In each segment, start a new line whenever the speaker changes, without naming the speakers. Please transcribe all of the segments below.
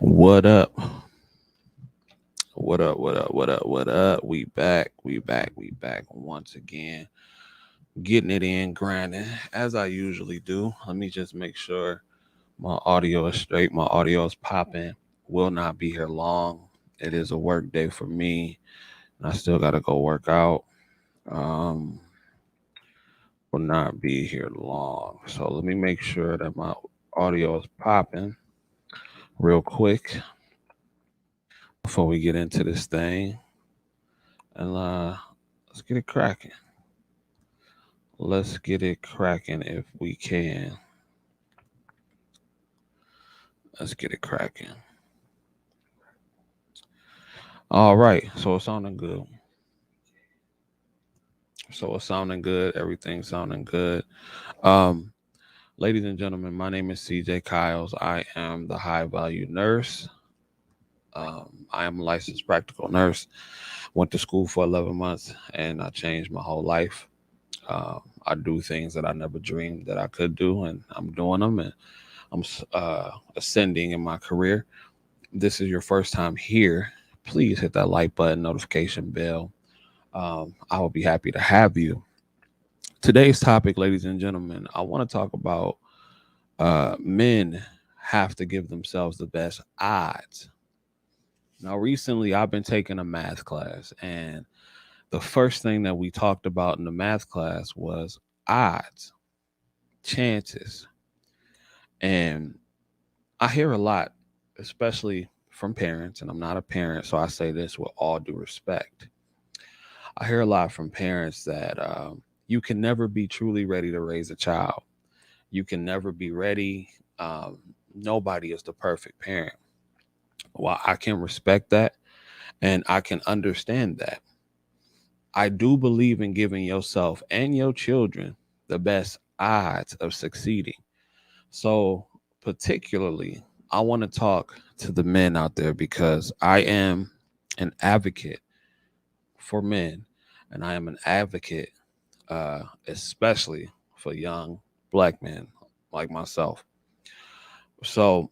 What up? What up? What up? What up? What up? We back. We back once again. Getting it in, grinding as I usually do. Let me just make sure my audio is straight. My audio is popping. Will not be here long. It is a work day for me, and I still got to go work out. Um, will not be here long. So let me make sure that my audio is popping real quick before we get into this thing, and let's get it cracking. Let's get it cracking if we can. Let's get it cracking. All right. So it's sounding good. Everything's sounding good. Um, Ladies and gentlemen, my name is CJ Kyles. I am the high value nurse. I am a licensed practical nurse. Went to school for 11 months and I changed my whole life. I do things that I never dreamed that I could do, and I'm doing them, and I'm ascending in my career. This is your first time here, please hit that like button, notification bell. I will be happy to have you. Today's topic, ladies and gentlemen, I want to talk about men have to give themselves the best odds. Now, recently, I've been taking a math class, and the first thing that we talked about in the math class was odds, chances. And I hear a lot, especially from parents, and I'm not a parent, so I say this with all due respect. I hear a lot from parents that you can never be truly ready to raise a child. You can never be ready. Um, Nobody is the perfect parent. While I can respect that and I can understand that, I do believe in giving yourself and your children the best odds of succeeding. So, particularly, I want to talk to the men out there because I am an advocate for men, and I am an advocate, especially for young black men like myself. So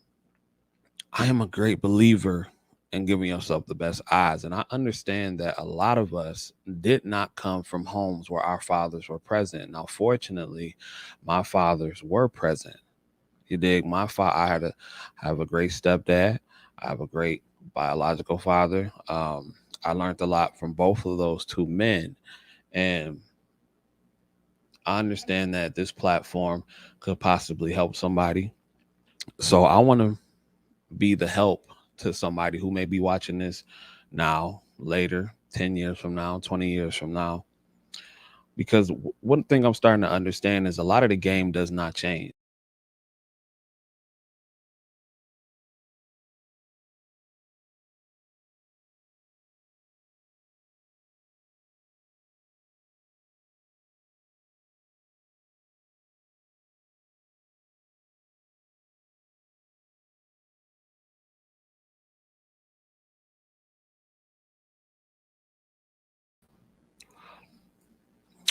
I am a great believer in giving yourself the best odds. And I understand that a lot of us did not come from homes where our fathers were present. Now, fortunately, my fathers were present. You dig? I had to have a great stepdad. I have a great biological father. I learned a lot from both of those two men. And I understand that this platform could possibly help somebody. So I want to be the help to somebody who may be watching this now, later, 10 years from now, 20 years from now. Because one thing I'm starting to understand is a lot of the game does not change.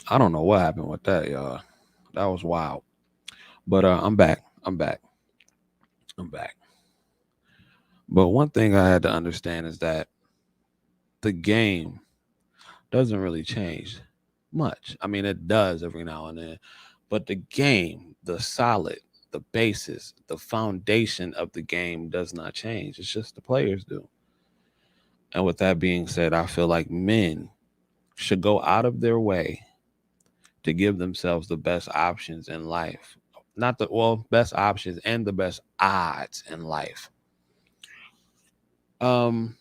I don't know what happened with that, y'all. That was wild. But I'm back. I'm back. I'm back. But one thing I had to understand is that the game doesn't really change much. I mean, it does every now and then, but the game, the solid, the basis, the foundation of the game does not change. It's just the players do. And with that being said, I feel like men should go out of their way to give themselves the best options in life. Not the best options and the best odds in life. Um,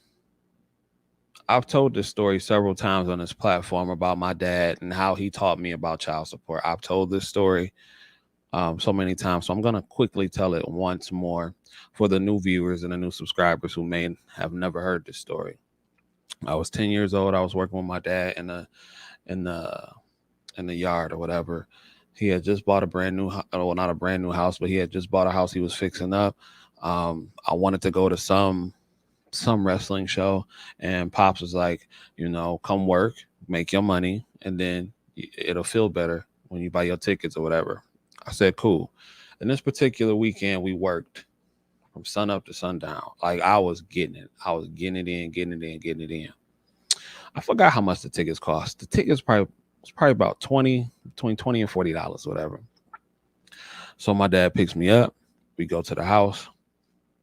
I've told this story several times on this platform about my dad and how he taught me about child support. I've told this story so many times, so I'm gonna quickly tell it once more for the new viewers and the new subscribers who may have never heard this story. I was 10 years old. I was working with my dad in the in the yard or whatever. He had just bought a brand new, well, not a brand new house, but he had just bought a house he was fixing up. I wanted to go to some wrestling show, and Pops was like, come work, make your money, and then it'll feel better when you buy your tickets or whatever. I said, cool. And this particular weekend, we worked. from sun up to sundown. Like I was getting it. I was getting it in, getting it in, getting it in. I forgot how much the tickets cost. The tickets was probably about between $20 and $40, whatever. So my dad picks me up. We go to the house.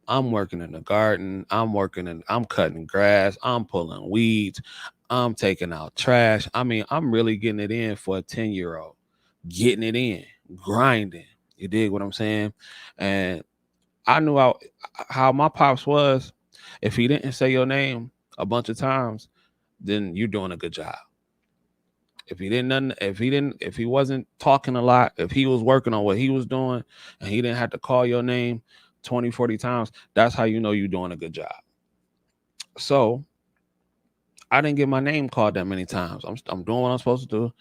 I'm working in the garden. I'm cutting grass. I'm pulling weeds. I'm taking out trash. I mean, I'm really getting it in for a 10-year-old. Getting it in, grinding. You dig what I'm saying? And I knew how my pops was. If he didn't say your name a bunch of times, then you're doing a good job. If he wasn't talking a lot, if he was working on what he was doing and he didn't have to call your name 20, 40 times, that's how you know you're doing a good job. So I didn't get my name called that many times. I'm doing what I'm supposed to do.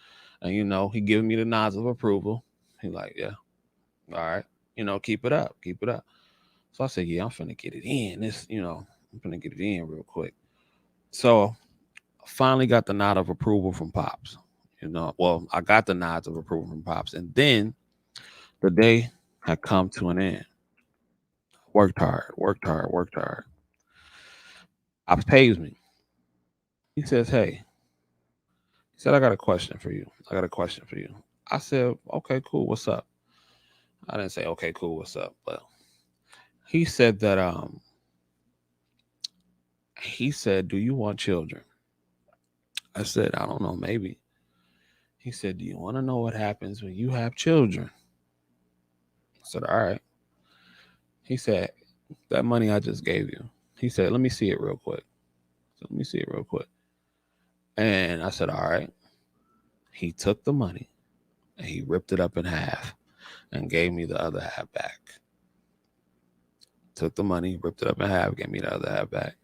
And he giving me the nods of approval. He like, yeah, all right, keep it up, keep it up. So I said, yeah, I'm finna get it in. I'm finna get it in real quick. So I finally got the nod of approval from Pops. Well, I got the nods of approval from Pops. And then the day had come to an end. Worked hard, worked hard, worked hard. Pops pays me. He says, hey, he said, I got a question for you. I got a question for you. I said, okay, cool. What's up? I didn't say, okay, cool. What's up? But he said that, he said, do you want children? I said, I don't know, maybe. He said, do you want to know what happens when you have children? I said, all right. He said, that money I just gave you. He said, let me see it real quick. So let me see it real quick. And I said, all right. He took the money and he ripped it up in half and gave me the other half back. Took the money, ripped it up in half, gave me the other half back.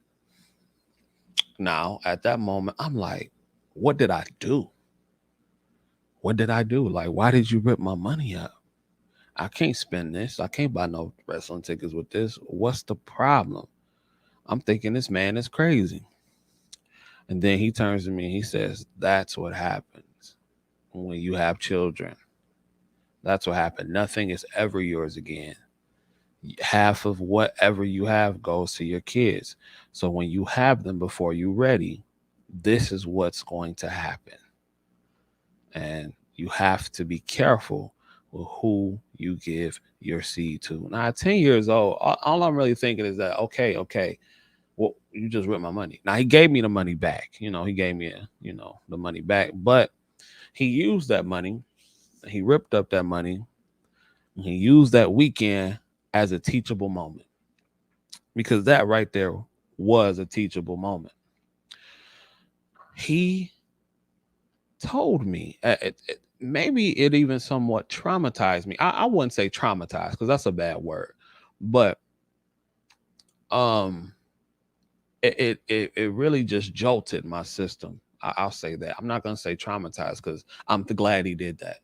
Now, at that moment, I'm like, what did I do? What did I do? Like, why did you rip my money up? I can't spend this. I can't buy no wrestling tickets with this. What's the problem? I'm thinking this man is crazy. And then he turns to me and he says, that's what happens when you have children. That's what happened. Nothing is ever yours again. Half of whatever you have goes to your kids. So when you have them before you're ready, this is what's going to happen. And you have to be careful with who you give your seed to. Now, at 10 years old, all I'm really thinking is that, okay, well, you just ripped my money. Now, he gave me the money back. He gave me, the money back. But he used that money. He ripped up that money. And he used that weekend as a teachable moment. Because that right there was a teachable moment. He told me, maybe it even somewhat traumatized me. I wouldn't say traumatized because that's a bad word, but it really just jolted my system. I'll say that. I'm not gonna say traumatized because I'm glad he did that,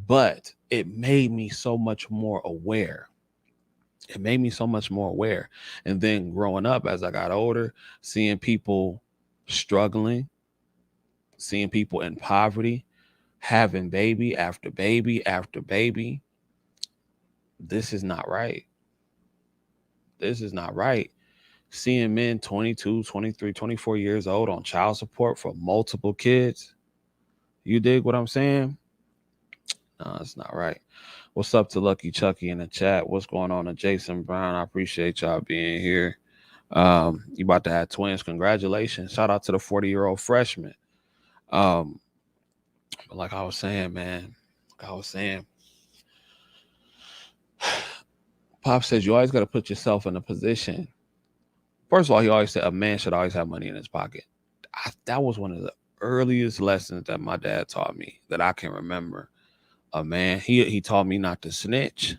but it made me so much more aware. It made me so much more aware. And then growing up as I got older, seeing people struggling, seeing people in poverty, having baby after baby after baby. This is not right. This is not right. Seeing men 22, 23, 24 years old on child support for multiple kids. You dig what I'm saying? No, it's not right. What's up to Lucky Chucky in the chat? What's going on to Jason Brown? I appreciate y'all being here. You about to have twins. Congratulations. Shout out to the 40-year-old freshman. But like I was saying, man, Pop says you always got to put yourself in a position. First of all, he always said a man should always have money in his pocket. That was one of the earliest lessons that my dad taught me that I can remember. A man, he taught me not to snitch.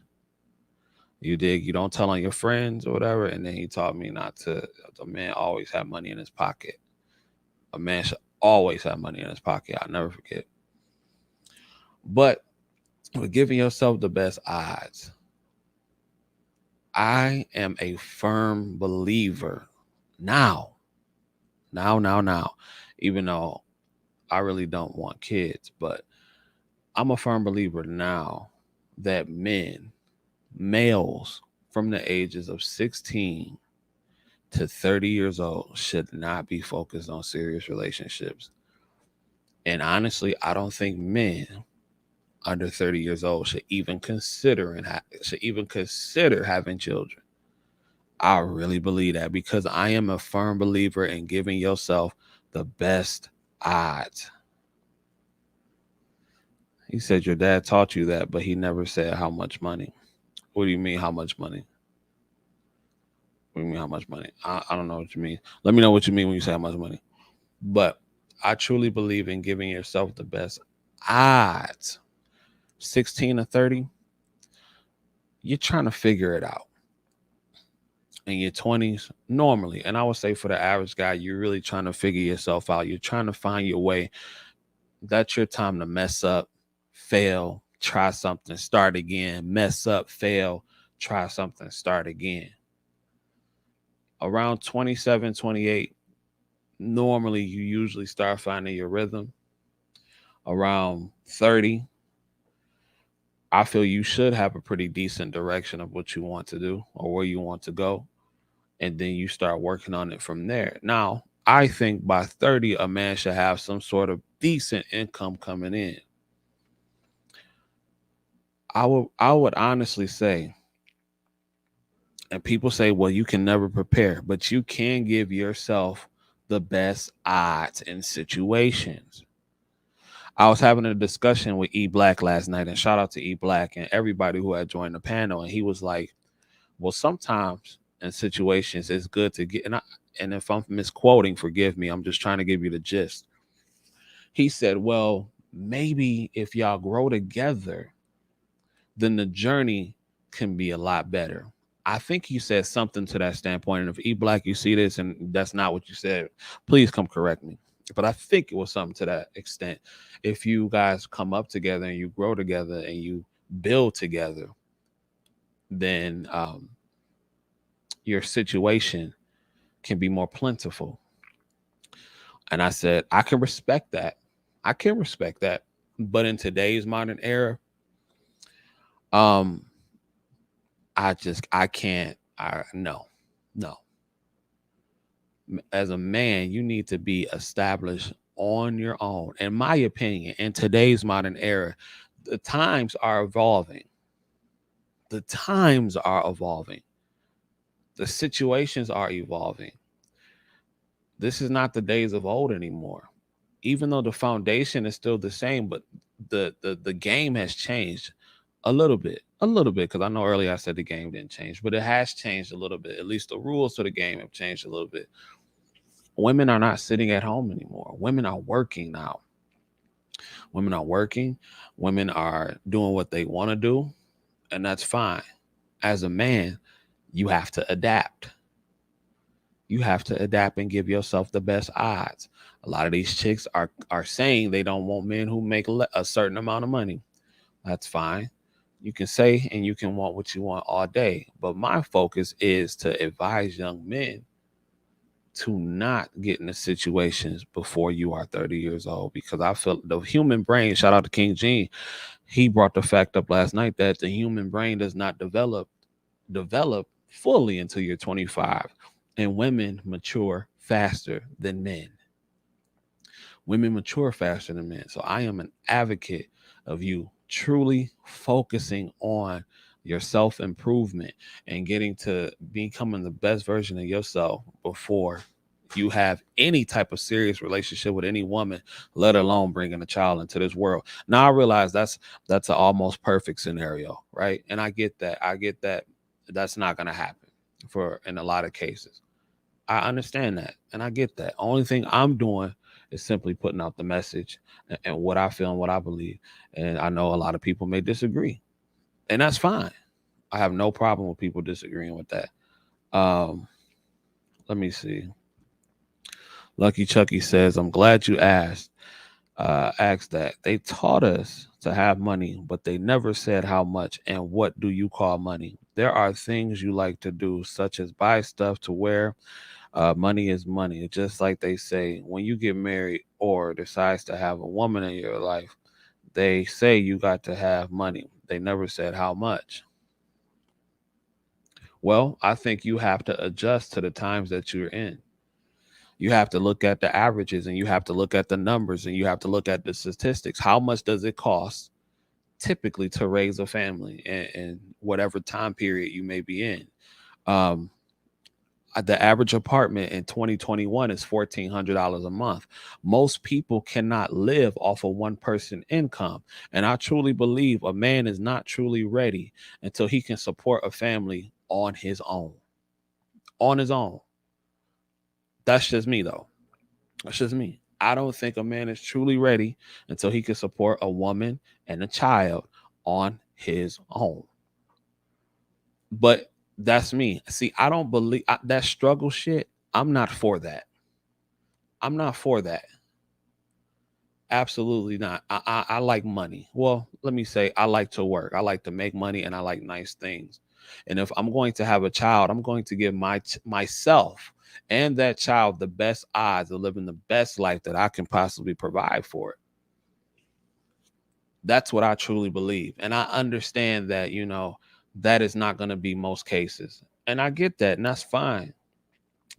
You dig? You don't tell on your friends or whatever. And then he taught me not to. A man always have money in his pocket. A man should always have money in his pocket. I'll never forget. But with giving yourself the best odds, I am a firm believer now, even though I really don't want kids, but I'm a firm believer now that males from the ages of 16 to 30 years old should not be focused on serious relationships. And honestly, I don't think men under 30 years old should even consider having children. I really believe that because I am a firm believer in giving yourself the best odds. He said your dad taught you that, but he never said how much money. What do you mean how much money? What do you mean how much money? I don't know what you mean. Let me know what you mean when you say how much money. But I truly believe in giving yourself the best odds. 16 to 30, you're trying to figure it out. In your 20s, normally, and I would say for the average guy, you're really trying to figure yourself out. You're trying to find your way. That's your time to mess up, fail, try something, start again, mess up, fail, try something, start again. Around 27, 28, normally you usually start finding your rhythm. Around 30, I feel you should have a pretty decent direction of what you want to do or where you want to go. And then you start working on it from there. Now, I think by 30, a man should have some sort of decent income coming in. I would honestly say, and people say, well, you can never prepare, but you can give yourself the best odds in situations. I was having a discussion with E Black last night, and shout out to E Black and everybody who had joined the panel. And he was like, well, sometimes in situations it's good to get, and if I'm misquoting, forgive me. I'm just trying to give you the gist. He said, well, maybe if y'all grow together, then the journey can be a lot better. I think he said something to that standpoint. And if E Black, you see this and that's not what you said, please come correct me. But I think it was something to that extent. If you guys come up together and you grow together and you build together, then your situation can be more plentiful. And I said, I can respect that. I can respect that. But in today's modern era, um, I can't. No, no. As a man, you need to be established on your own. In my opinion, in today's modern era, the times are evolving. The times are evolving. The situations are evolving. This is not the days of old anymore. Even though the foundation is still the same, but the game has changed a little bit, because I know earlier I said the game didn't change, but it has changed a little bit. At least the rules to the game have changed a little bit. Women are not sitting at home anymore. Women are working now. Women are working. Women are doing what they want to do, and that's fine. As a man, you have to adapt. You have to adapt and give yourself the best odds. A lot of these chicks are saying they don't want men who make a certain amount of money. That's fine. You can say and you can want what you want all day. But my focus is to advise young men to not get into situations before you are 30 years old, because I feel the human brain, shout out to King Gene, he brought the fact up last night that the human brain does not develop fully until you're 25, and women mature faster than men. Women mature faster than men. So I am an advocate of you truly focusing on your self improvement and getting to becoming the best version of yourself before you have any type of serious relationship with any woman, let alone bringing a child into this world. Now I realize that's an almost perfect scenario, right? And I get that. I get that that's not going to happen for in a lot of cases. I understand that and I get that. Only thing I'm doing is simply putting out the message and what I feel and what I believe. And I know a lot of people may disagree, and that's fine. I have no problem with people disagreeing with that. Um, let me see. Lucky Chucky says, "I'm glad you asked. Asked that. They taught us to have money, but they never said how much and what do you call money. There are things you like to do, such as buy stuff to wear. Money is money. It's just like they say when you get married or decides to have a woman in your life, they say you got to have money. They never said how much." Well, I think you have to adjust to the times that you're in. You have to look at the averages, and you have to look at the numbers, and you have to look at the statistics. How much does it cost typically to raise a family in whatever time period you may be in? Um, the average apartment in 2021 is $1,400 a month. Most people cannot live off a one person income. And I truly believe a man is not truly ready until he can support a family on his own. On his own. That's just me, though. That's just me. I don't think a man is truly ready until he can support a woman and a child on his own. But that's me. See, I don't believe that struggle shit. I'm not for that. I'm not for that. Absolutely not. I like money. Well, let me say I like to work. I like to make money, and I like nice things. And if I'm going to have a child, I'm going to give myself and that child the best odds of living the best life that I can possibly provide for it. That's what I truly believe. And I understand that, that is not going to be most cases. And I get that, and that's fine.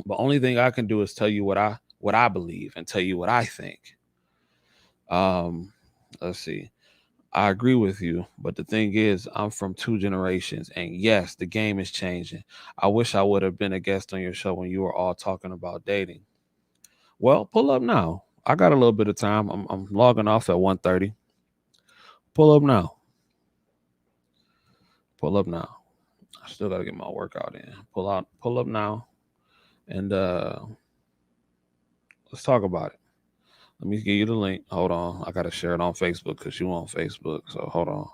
But only thing I can do is tell you what I believe and tell you what I think. Um, let's see. I agree with you, but the thing is, I'm from two generations, and yes, the game is changing. I wish I would have been a guest on your show when you were all talking about dating. Well, pull up now. I got a little bit of time. I'm logging off at 1:30. Pull up now. Pull up now. I still gotta get my workout in. Pull up now, and let's talk about it. Let me give you the link. Hold on. I gotta share it on Facebook because you on Facebook. So hold on.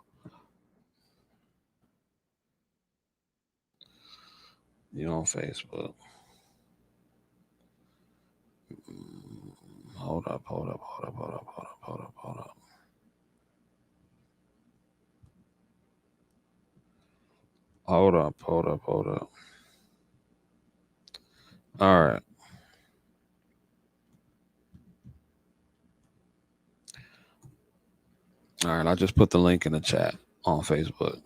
You on Facebook. Hold up, hold up, hold up, hold up, hold up, hold up, hold up. Hold up, hold up, hold up. All right. All right. I just put the link in the chat on Facebook.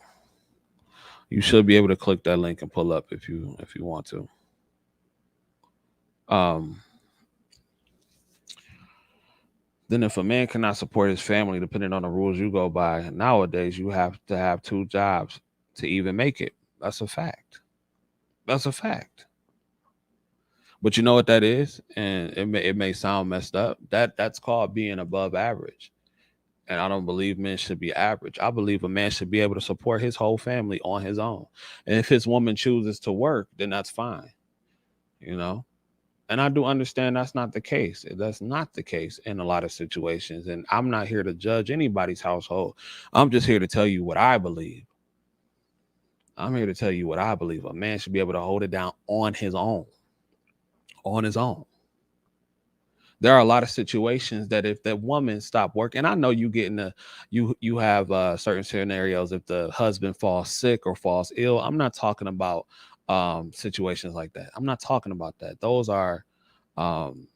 You should be able to click that link and pull up if you want to. Um then if a man cannot support his family, depending on the rules you go by, nowadays you have to have two jobs to even make it. That's a fact. That's a fact. But you know what that is? And it may sound messed up. That's called being above average. And I don't believe men should be average. I believe a man should be able to support his whole family on his own. And if his woman chooses to work, then that's fine, you know? And I do understand that's not the case. That's not the case in a lot of situations. And I'm not here to judge anybody's household. I'm just here to tell you what I believe. I'm here to tell you what I believe. A man should be able to hold it down on his own. On his own. There are a lot of situations that if that woman stopped working, I know you get in the you have certain scenarios if the husband falls sick or falls ill. I'm not talking about situations like that. I'm not talking about that. Um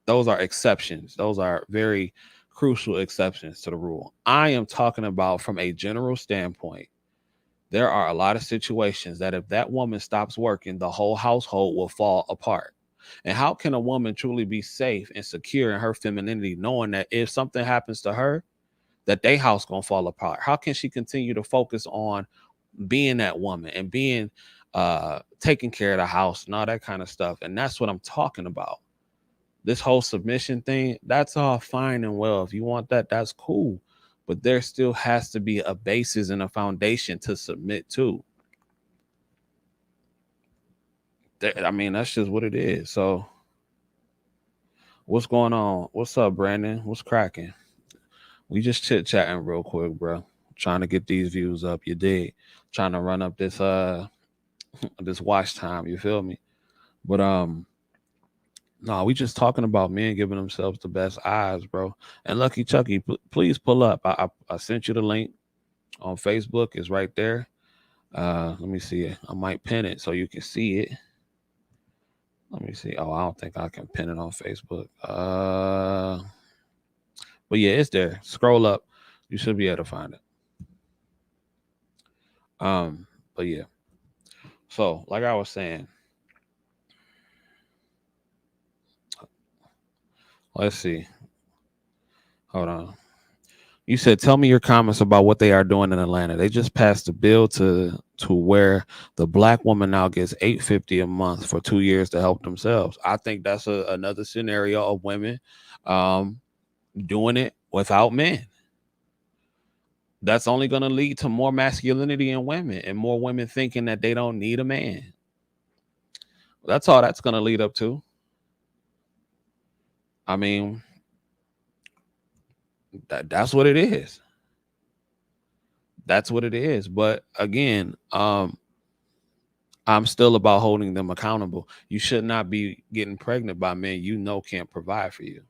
those are exceptions. Those are very crucial exceptions to the rule. I am talking about from a general standpoint. There are a lot of situations that if that woman stops working, the whole household will fall apart. And how can a woman truly be safe and secure in her femininity, knowing that if something happens to her, that their house gonna fall apart? How can she continue to focus on being that woman and being taking care of the house and all that kind of stuff? And that's what I'm talking about. This whole submission thing, that's all fine and well. If you want that, that's cool. But there still has to be a basis and a foundation to submit to. I mean, that's just what it is. So, what's going on? What's up, Brandon? What's cracking? We just chit chatting real quick, bro. Trying to get these views up. You did. Trying to run up this this watch time. You feel me? But no, we just talking about men giving themselves the best eyes, bro. And Lucky Chucky, please pull up. I sent you the link on Facebook. It's right there. Let me see it. I might pin it so you can see it. Let me see. Oh, I don't think I can pin it on Facebook. But yeah, it's there. Scroll up. You should be able to find it. But yeah. So, like I was saying, let's see. Hold on. You said, tell me your comments about what they are doing in Atlanta. They just passed a bill to where the black woman now gets $850 a month for 2 years to help themselves. I think that's another scenario of women um, doing it without men. That's only going to lead to more masculinity in women and more women thinking that they don't need a man. That's all that's going to lead up to. I mean, that's what it is. That's what it is. But again, I'm still about holding them accountable. You should not be getting pregnant by men you know can't provide for you.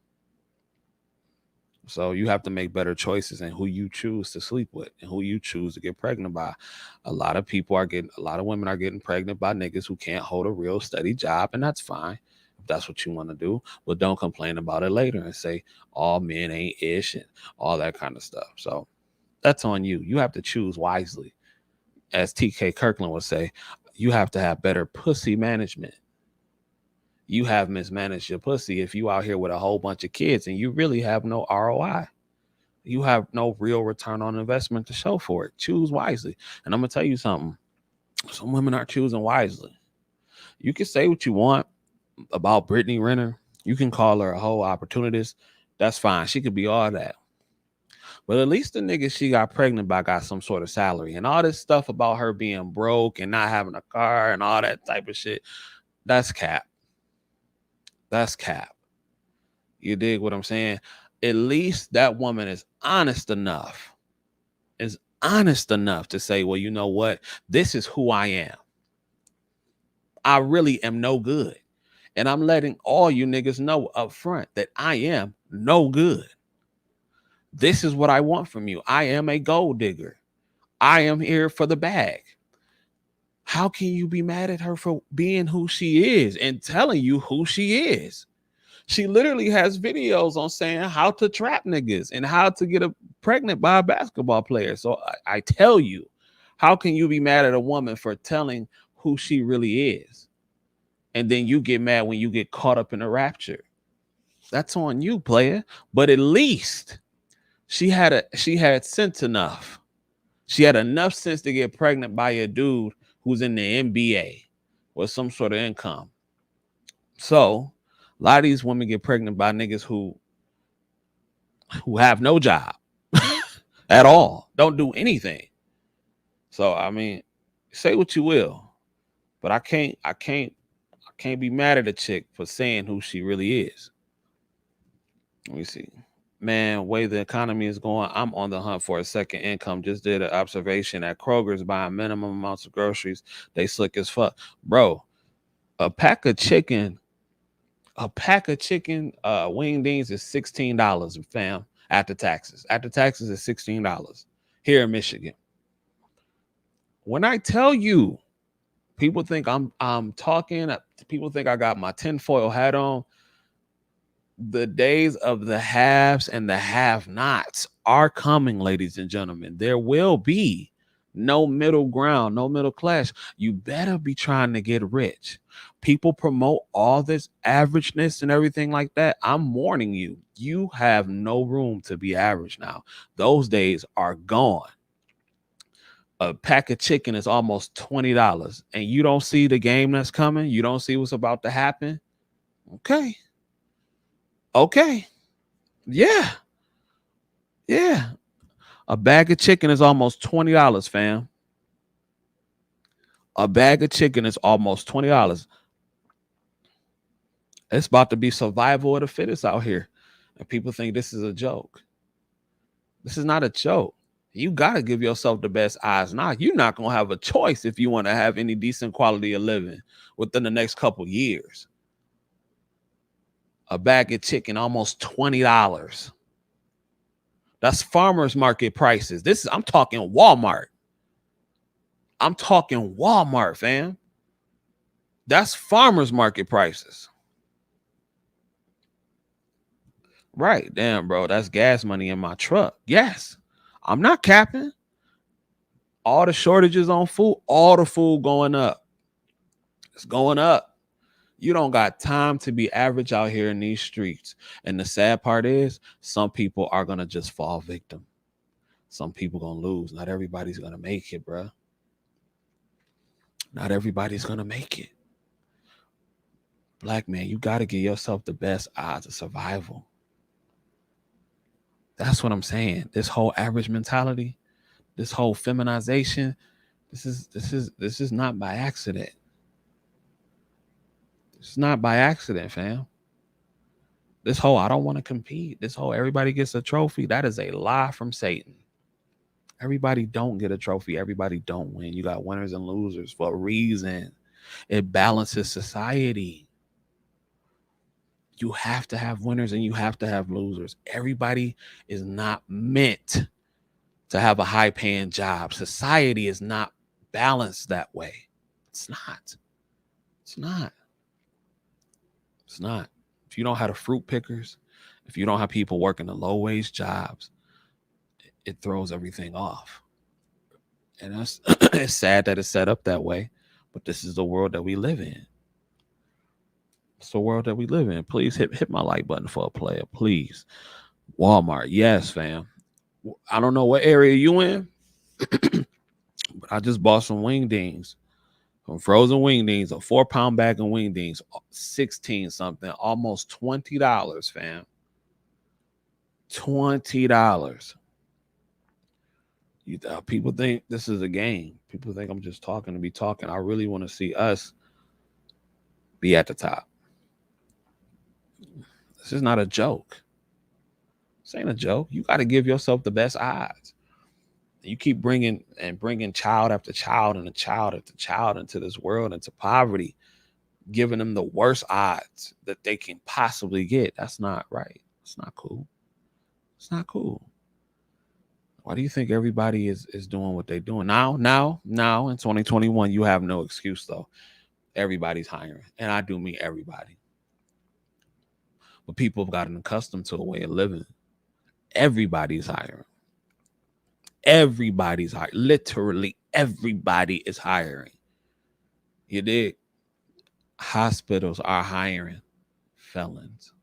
So you have to make better choices in who you choose to sleep with and who you choose to get pregnant by. A lot of women are getting pregnant by niggas who can't hold a real steady job, and that's fine if that's what you want to do. But don't complain about it later and say all men ain't ish and all that kind of stuff. So that's on you. You have to choose wisely. As TK Kirkland would say, you have to have better pussy management. You have mismanaged your pussy if you out here with a whole bunch of kids and you really have no ROI. You have no real return on investment to show for it. Choose wisely. And I'm going to tell you something. Some women aren't choosing wisely. You can say what you want about Brittany Renner. You can call her a whole opportunist. That's fine. She could be all that. But at least the nigga she got pregnant by got some sort of salary. And all this stuff about her being broke and not having a car and all that type of shit, that's cap. That's cap. You dig what I'm saying? At least that woman is honest enough to say, well, you know what? This is who I am. I really am no good. And I'm letting all you niggas know up front that I am no good. This is what I want from you. I am a gold digger. I am here for the bag. How can you be mad at her for being who she is and telling you who she is? She literally has videos on saying how to trap niggas and how to get pregnant by a basketball player. So I tell you, how can you be mad at a woman for telling who she really is? And then you get mad when you get caught up in a rapture. That's on you, player. But at least she had sense enough. She had enough sense to get pregnant by a dude who's in the NBA with some sort of income. So a lot of these women get pregnant by niggas who have no job at all, don't do anything. So I mean, say what you will, but I can't be mad at a chick for saying who she really is. Let me see. Man, way the economy is going, I'm on the hunt for a second income. Just did an observation at Kroger's buying minimum amounts of groceries. They slick as fuck. Bro, a pack of chicken wingdings is $16, fam, after taxes. After taxes is $16 here in Michigan. When I tell you, people think I'm talking, people think I got my tinfoil hat on. The days of the haves and the have-nots are coming, ladies and gentlemen. There will be no middle ground, no middle class. You better be trying to get rich. People promote all this averageness and everything like that. I'm warning you, you have no room to be average now. Those days are gone. A pack of chicken is almost $20, and you don't see the game that's coming. You don't see what's about to happen. Okay. Yeah. A bag of chicken is almost $20, fam. A bag of chicken is almost $20. It's about to be survival of the fittest out here. And people think this is a joke. This is not a joke. You got to give yourself the best odds. You're not going to have a choice if you want to have any decent quality of living within the next couple years. A bag of chicken, almost $20. That's farmers market prices. I'm talking Walmart. I'm talking Walmart, fam. That's farmers market prices. Right. Damn, bro. That's gas money in my truck. Yes. I'm not capping. All the shortages on food, all the food going up. It's going up. You don't got time to be average out here in these streets. And the sad part is some people are going to just fall victim. Some people going to lose. Not everybody's going to make it, bruh. Not everybody's going to make it. Black man, you got to give yourself the best odds of survival. That's what I'm saying. This whole average mentality, this whole feminization, this is not by accident. It's not by accident, fam. This whole I don't want to compete, this whole everybody gets a trophy, that is a lie from Satan. Everybody don't get a trophy. Everybody don't win. You got winners and losers for a reason. It balances society. You have to have winners and you have to have losers. Everybody is not meant to have a high paying job. Society is not balanced that way. It's not. It's not. It's not. If you don't have the fruit pickers, if you don't have people working the low wage jobs, it throws everything off. And that's it's sad that it's set up that way, but this is the world that we live in. It's the world that we live in. Please hit my like button for a player, please. Walmart, yes, fam. I don't know what area you in, but I just bought some wingdings, some frozen wingdings, a 4-pound bag of wingdings, 16 something, almost $20, fam. $20. People think this is a game. People think I'm just talking to be talking. I really want to see us be at the top. This is not a joke. This ain't a joke. You got to give yourself the best odds. You keep bringing child after child and a child after child into this world, into poverty, giving them the worst odds that they can possibly get. That's not right. It's not cool. It's not cool. Why do you think everybody is doing what they're doing? Now in 2021, you have no excuse, though. Everybody's hiring. And I do mean everybody. But people have gotten accustomed to a way of living. Everybody's hiring. Everybody's hiring. Literally everybody is hiring. You dig? Hospitals are hiring felons.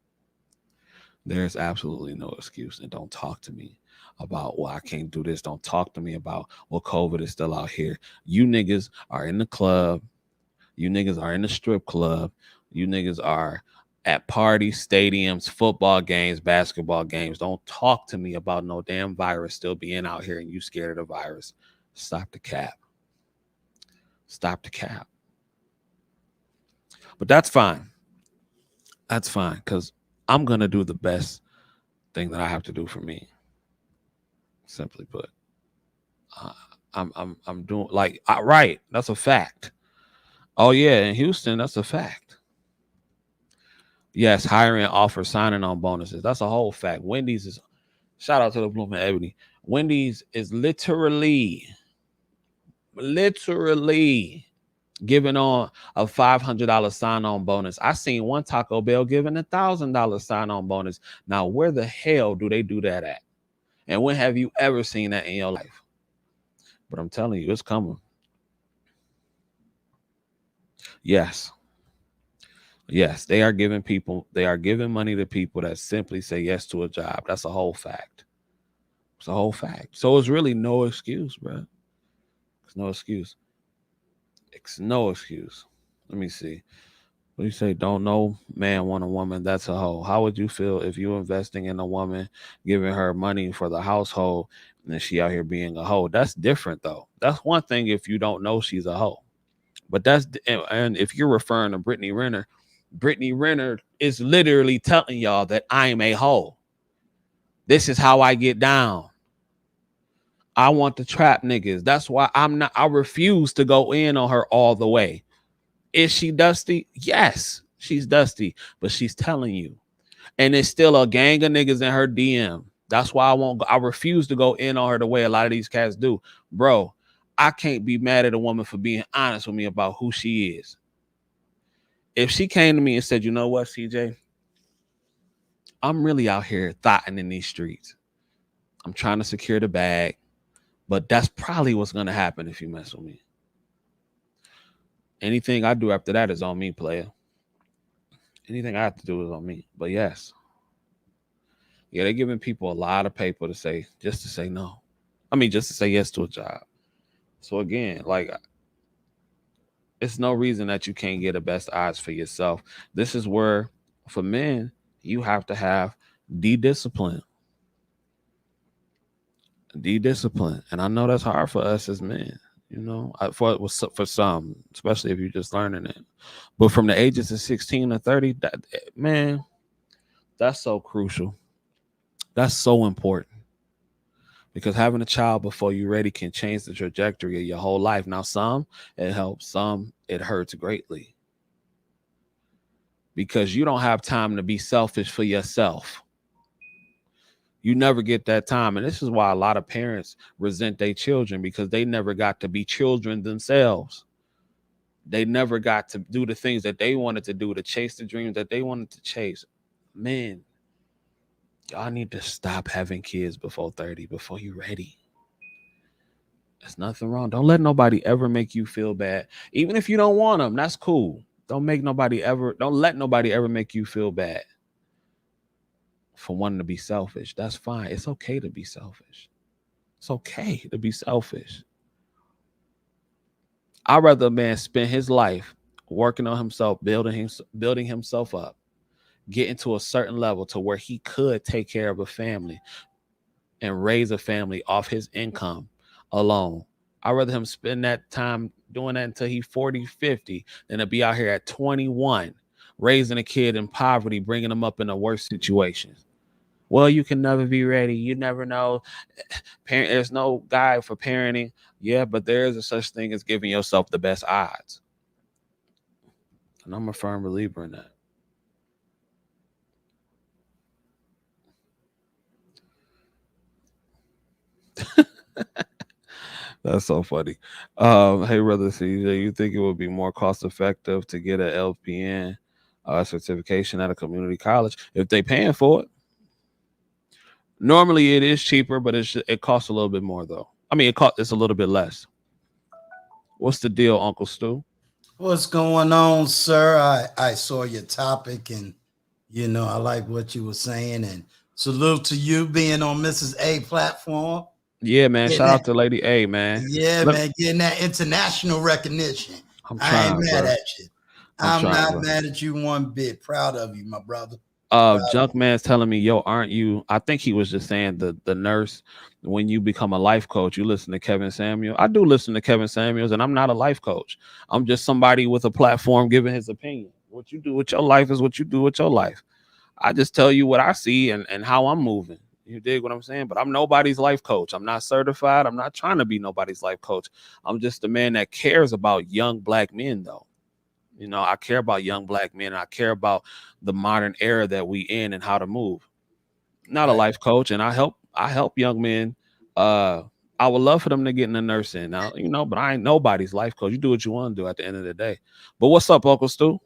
There's absolutely no excuse. And don't talk to me about, well, I can't do this. Don't talk to me about, well, COVID is still out here. You niggas are in the club. You niggas are in the strip club. You niggas are at parties, stadiums, football games, basketball games. Don't talk to me about no damn virus still being out here and you scared of the virus. Stop the cap. Stop the cap. But that's fine. That's fine, because I'm going to do the best thing that I have to do for me. Simply put. I'm doing right. That's a fact. Oh yeah, in Houston, that's a fact. Yes, hiring offer, signing on bonuses. That's a whole fact. Wendy's is, shout out to the Blooming Ebony. Wendy's is literally giving on a $500 sign-on bonus. I seen one Taco Bell giving $1,000 sign-on bonus. Now, where the hell do they do that at? And when have you ever seen that in your life? But I'm telling you, it's coming. Yes. Yes, they are giving money to people that simply say yes to a job. That's a whole fact. It's a whole fact. So it's really no excuse, bro. It's no excuse. It's no excuse. Let me see. What do you say? Don't no man want a woman that's a hoe. How would you feel if you investing in a woman, giving her money for the household, and then she out here being a hoe? That's different, though. That's one thing if you don't know she's a hoe. But and if you're referring to Brittany Renner is literally telling y'all that I'm a hoe. This is how I get down. I want to trap niggas. That's why I refuse to go in on her all the way. Is she dusty? Yes, she's dusty, but she's telling you. And it's still a gang of niggas in her DM. That's why I refuse to go in on her the way a lot of these cats do. Bro, I can't be mad at a woman for being honest with me about who she is. If she came to me and said, you know what, CJ? I'm really out here thotting in these streets. I'm trying to secure the bag, but that's probably what's going to happen if you mess with me. Anything I do after that is on me, player. Anything I have to do is on me. But yes, yeah, they're giving people a lot of paper to say just to say no. I mean, just to say yes to a job. So again, like it's no reason that you can't get the best odds for yourself. This is where, for men, you have to have discipline, discipline, and I know that's hard for us as men. You know, for some, especially if you're just learning it. But from the ages of 16 to 30, that man, that's so crucial. That's so important because having a child before you're ready can change the trajectory of your whole life. Now, some it helps, some it hurts greatly because you don't have time to be selfish for yourself. You never get that time. And this is why a lot of parents resent their children because they never got to be children themselves. They never got to do the things that they wanted to do, to chase the dreams that they wanted to chase. Man, y'all need to stop having kids before 30, before you're ready. There's nothing wrong. Don't let nobody ever make you feel bad. Even if you don't want them, that's cool. Don't let nobody ever make you feel bad for wanting to be selfish. That's fine. It's okay to be selfish. It's okay to be selfish. I'd rather a man spend his life working on himself, building himself up, getting to a certain level to where he could take care of a family and raise a family off his income alone. I'd rather him spend that time doing that until he's 40, 50 than to be out here at 21, raising a kid in poverty, bringing them up in the worst situations. Well, you can never be ready. You never know. There's no guide for parenting. Yeah, but there is a such thing as giving yourself the best odds. And I'm a firm believer in that. That's so funny. Hey, brother CJ, you think it would be more cost effective to get an LPN certification at a community college if they paying for it? Normally, it is cheaper, but it costs a little bit more though. I mean, it's a little bit less. What's the deal, Uncle Stu?
What's going on, sir? I saw your topic and I like what you were saying and salute to you being on Mrs. A platform.
Yeah, man.
Getting
Shout
that,
out to Lady A, man.
yeah,
Look,
man, getting that international recognition.
I'm
I ain't
trying,
mad
bro.
at you.
I'm
I'm
trying,
not
bro.
mad at you one bit. Proud of you, my brother. Proud of
Junk man's telling me, yo, aren't you? I think he was just saying the nurse. When you become a life coach, you listen to Kevin Samuel. I do listen to Kevin Samuels, and I'm not a life coach. I'm just somebody with a platform giving his opinion. What you do with your life is what you do with your life. I just tell you what I see and how I'm moving. You dig what I'm saying? But I'm nobody's life coach. I'm not certified. I'm not trying to be nobody's life coach. I'm just a man that cares about young black men, though. You know, I care about young black men. And I care about the modern era that we in and how to move. Not
you.
a
Right.
life coach, and I help young men. Uh, I would love for them to get in the nursing now, but I ain't nobody's life coach. You do what you want to do at the end of the day. But what's up, Uncle Stu?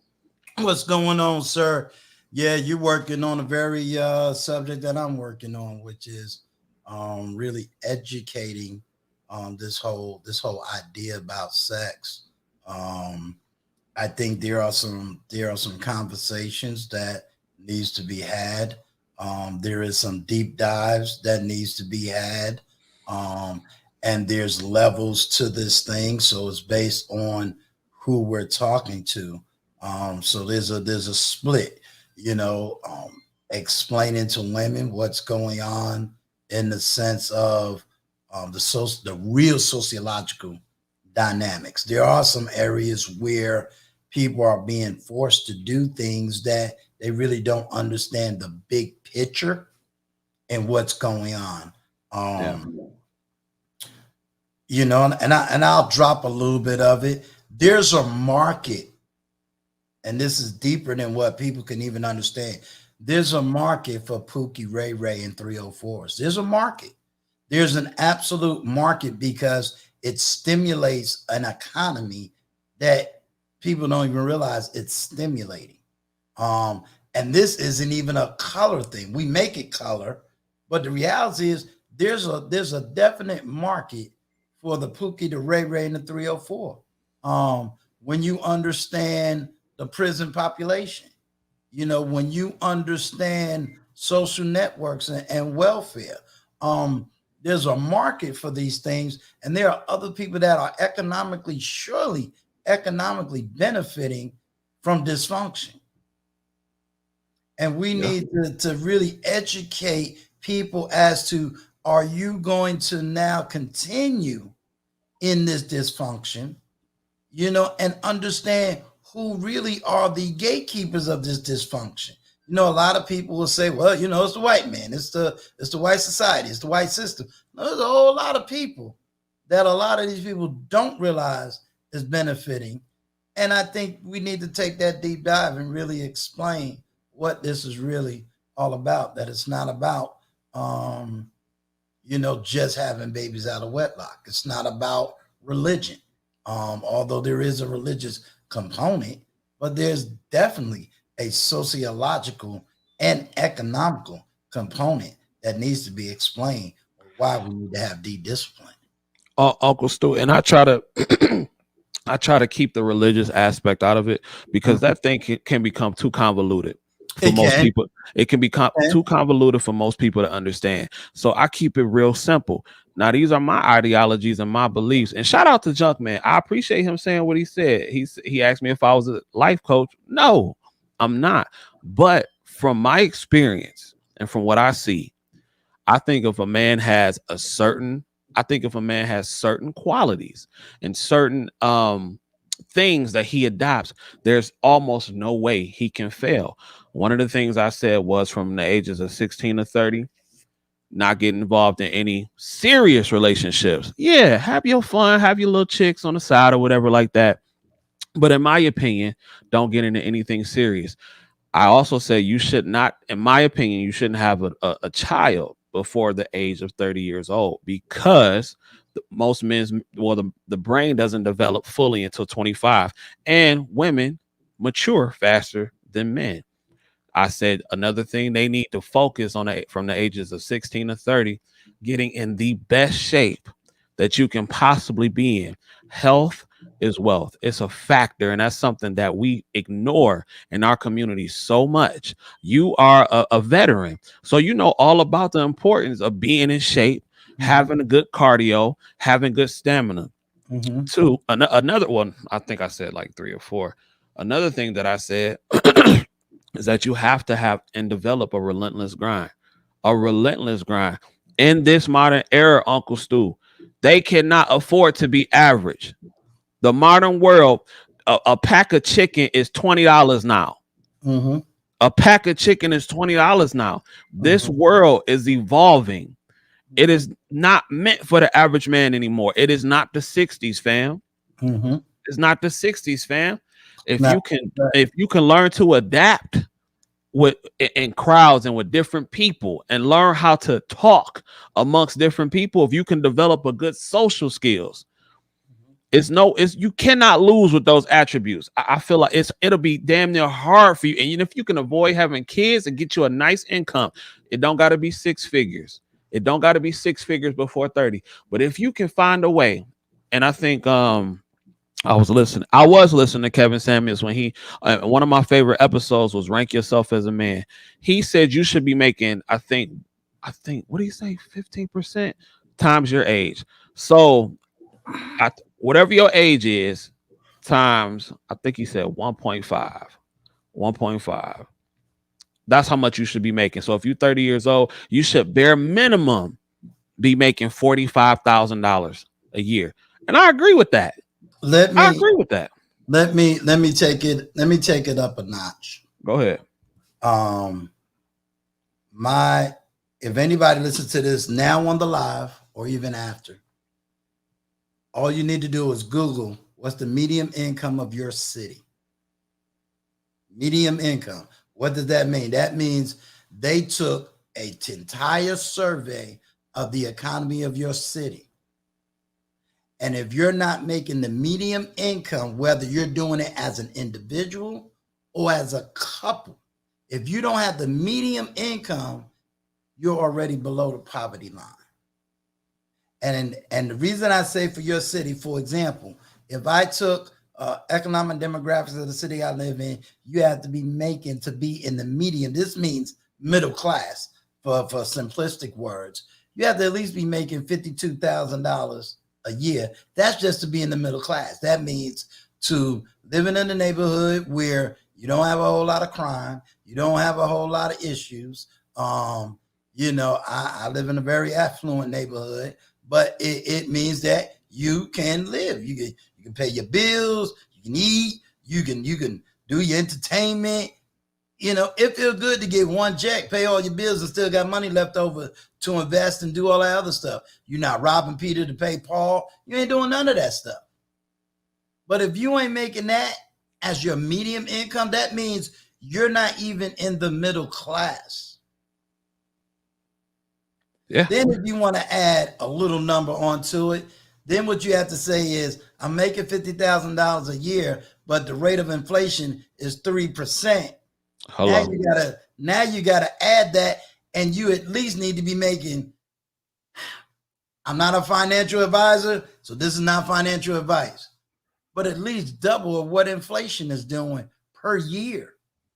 What's going on, sir? Yeah, you're working on a very subject that I'm working on, which is really educating this whole idea about sex. Um, I think there are some conversations that needs to be had. There is some deep dives that needs to be had, um, and there's levels to this thing. So it's based on who we're talking to. So there's a split, you know, explaining to women what's going on in the sense of the real sociological dynamics. There are some areas where people are being forced to do things that they really don't understand the big picture and what's going on.
Yeah,
And I'll drop a little bit of it. There's a market, and this is deeper than what people can even understand. There's a market for Pookie Ray Ray and 304s. There's a market. There's an absolute market because it stimulates an economy that people don't even realize it's stimulating. Um, and this isn't even a color thing. We make it color, but the reality is there's a definite market for the Pookie, the Ray Ray, and the 304. when you understand the prison population, when you understand social networks and welfare. There's a market for these things, and there are other people that are surely economically benefiting from dysfunction. And we
Yeah.
need to really educate people as to, are you going to now continue in this dysfunction, and understand who really are the gatekeepers of this dysfunction. A lot of people will say, well, it's the white man, it's the white society, it's the white system. No, there's a whole lot of people that a lot of these people don't realize is benefiting. And I think we need to take that deep dive and really explain what this is really all about. That it's not about just having babies out of wedlock. It's not about religion. Although there is a religious component, but there's definitely a sociological and economical component that needs to be explained, why we need to have deep discipline.
Uncle Stu, and I try to I try to keep the religious aspect out of it, because that thing can become too convoluted for most people. It can become too convoluted for most people to understand. So I keep it real simple. Now, these are my ideologies and my beliefs. And shout out to Junkman. I appreciate him saying what he said. He asked me if I was a life coach. No, I'm not. But from my experience and from what I see, I think if a man has certain qualities and certain things that he adopts, there's almost no way he can fail. One of the things I said was, from the ages of 16 to 30, not get involved in any serious relationships. Yeah, have your fun, have your little chicks on the side or whatever like that. But in my opinion, don't get into anything serious. I also say you should not, in my opinion, you shouldn't have a child before the age of 30 years old, because most men's, the brain doesn't develop fully until 25, and women mature faster than men. I said another thing they need to focus on from the ages of 16 to 30, getting in the best shape that you can possibly be in. Health is wealth. It's a factor, and that's something that we ignore in our community so much. You are a veteran, so you know all about the importance of being in shape, having a good cardio, having good stamina. Two, another one, I think I said like 3 or 4. Another thing that I said is that you have to have and develop a relentless grind. A relentless grind. In this modern era, Uncle Stu, they cannot afford to be average. The modern world, a pack of chicken is $20 now. A pack of chicken is $20 now. This world is evolving. It is not meant for the average man anymore. It is not the 60s, fam. It's not the 60s, fam. If you can learn to adapt in crowds and with different people, and learn how to talk amongst different people, if you can develop a good social skills, you cannot lose with those attributes. I feel like it'll be damn near hard for you. And if you can avoid having kids and get you a nice income, it don't got to be 6 figures. It don't got to be 6 figures before 30. But if you can find a way, and I think I was listening to Kevin Samuels when he one of my favorite episodes was Rank Yourself as a Man. He said you should be making, I think what do you say, 15% times your age. So whatever your age is, times, I think he said 1.5. That's how much you should be making. So if you're 30 years old, you should bare minimum be making $45,000 a year. And I agree with that. I agree with that.
Let me take it up a notch.
Go ahead.
If anybody listens to this now on the live or even after, all you need to do is Google what's the median income of your city. Median income. What does that mean? That means they took an entire survey of the economy of your city. And if you're not making the median income, whether you're doing it as an individual or as a couple, if you don't have the median income, you're already below the poverty line. And the reason I say for your city, for example, if I took economic demographics of the city I live in, you have to be making to be in the median. This means middle class for simplistic words. You have to at least be making $52,000 a year. That's just to be in the middle class. That means to living in a neighborhood where you don't have a whole lot of crime, you don't have a whole lot of issues. You know, I live in a very affluent neighborhood, but it means that you can live. You can pay your bills, you can eat, you can do your entertainment. You know, it feels good to get one check, pay all your bills, and still got money left over to invest and do all that other stuff. You're not robbing Peter to pay Paul. You ain't doing none of that stuff. But if you ain't making that as your medium income, that means you're not even in the middle class.
Yeah.
Then if you want to add a little number onto it, then what you have to say is, I'm making $50,000 a year, but the rate of inflation is 3%.
Hello.
Now you gotta add that, and you at least need to be making. I'm not a financial advisor, so this is not financial advice, but at least double of what inflation is doing per year.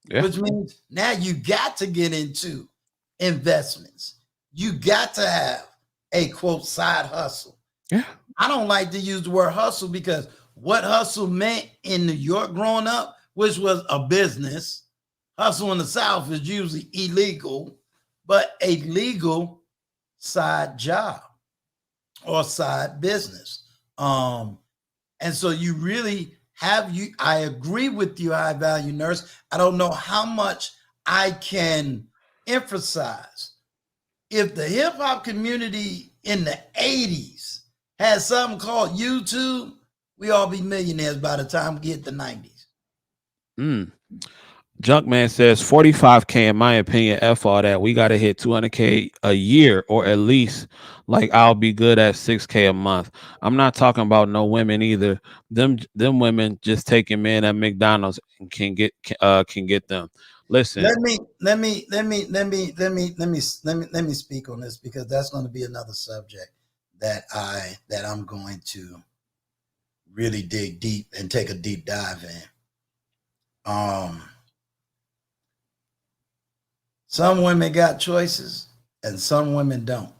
Yeah. Which means now you got to get into investments. You got to have a quote side hustle.
Yeah.
I don't like to use the word hustle because what hustle meant in New York growing up, which was a business. Hustle in the South is usually illegal, but a legal side job or side business. And so you really I agree with you, high value nurse. I don't know how much I can emphasize. If the hip hop community in the 80s had something called YouTube, we all be millionaires by the time we get the 90s.
Junkman says 45K in my opinion. F all that. We got to hit 200K a year, or at least like I'll be good at 6K a month. I'm not talking about no women either. Them women just taking men at McDonald's and can get them. Listen.
Let me speak on this, because that's going to be another subject that I'm going to really dig deep and take a deep dive in. Some women got choices and some women don't.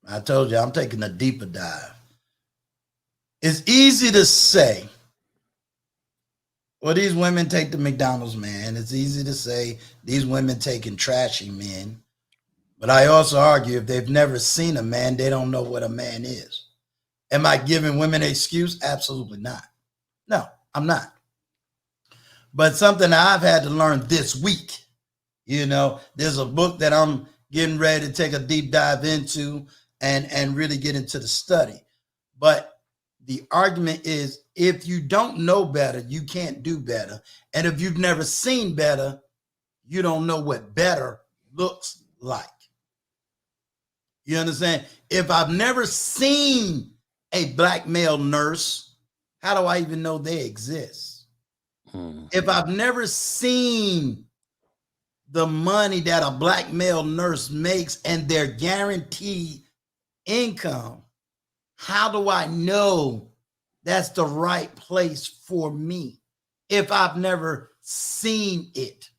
I told you I'm taking a deeper dive. It's easy to say, well, these women take the McDonald's man. It's easy to say these women taking trashy men. But I also argue if they've never seen a man, they don't know what a man is. Am I giving women an excuse? Absolutely not. No, I'm not. But something I've had to learn this week. You know, there's a book that I'm getting ready to take a deep dive into and really get into the study. But the argument is, if you don't know better, you can't do better. And if you've never seen better, you don't know what better looks like. You understand? If I've never seen a black male nurse, how do I even know they exist? If I've never seen the money that a black male nurse makes and their guaranteed income, how do I know that's the right place for me if I've never seen it?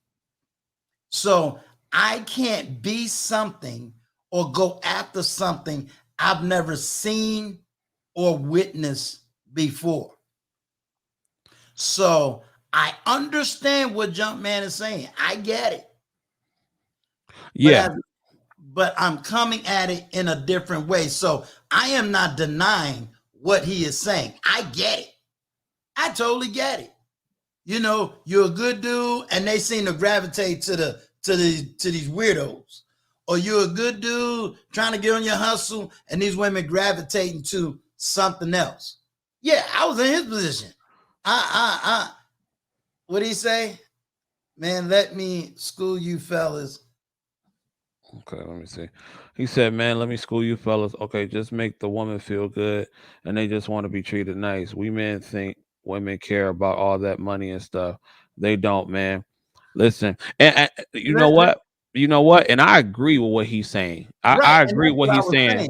So I can't be something or go after something I've never seen or witnessed before. So I understand what Junkman is saying. I get it.
Yeah.
But I'm coming at it in a different way. So I am not denying what he is saying. I get it. I totally get it. You know, you're a good dude and they seem to gravitate to these weirdos. Or you're a good dude trying to get on your hustle and these women gravitating to something else. Yeah, I was in his position. What'd he say? Man, let me school you fellas.
Okay, let me see. He said, man, let me school you fellas. Okay, just make the woman feel good and they just want to be treated nice. We men think women care about all that money and stuff. They don't, man. Listen, and you know what? And I agree with what he's saying. I agree with what he's saying.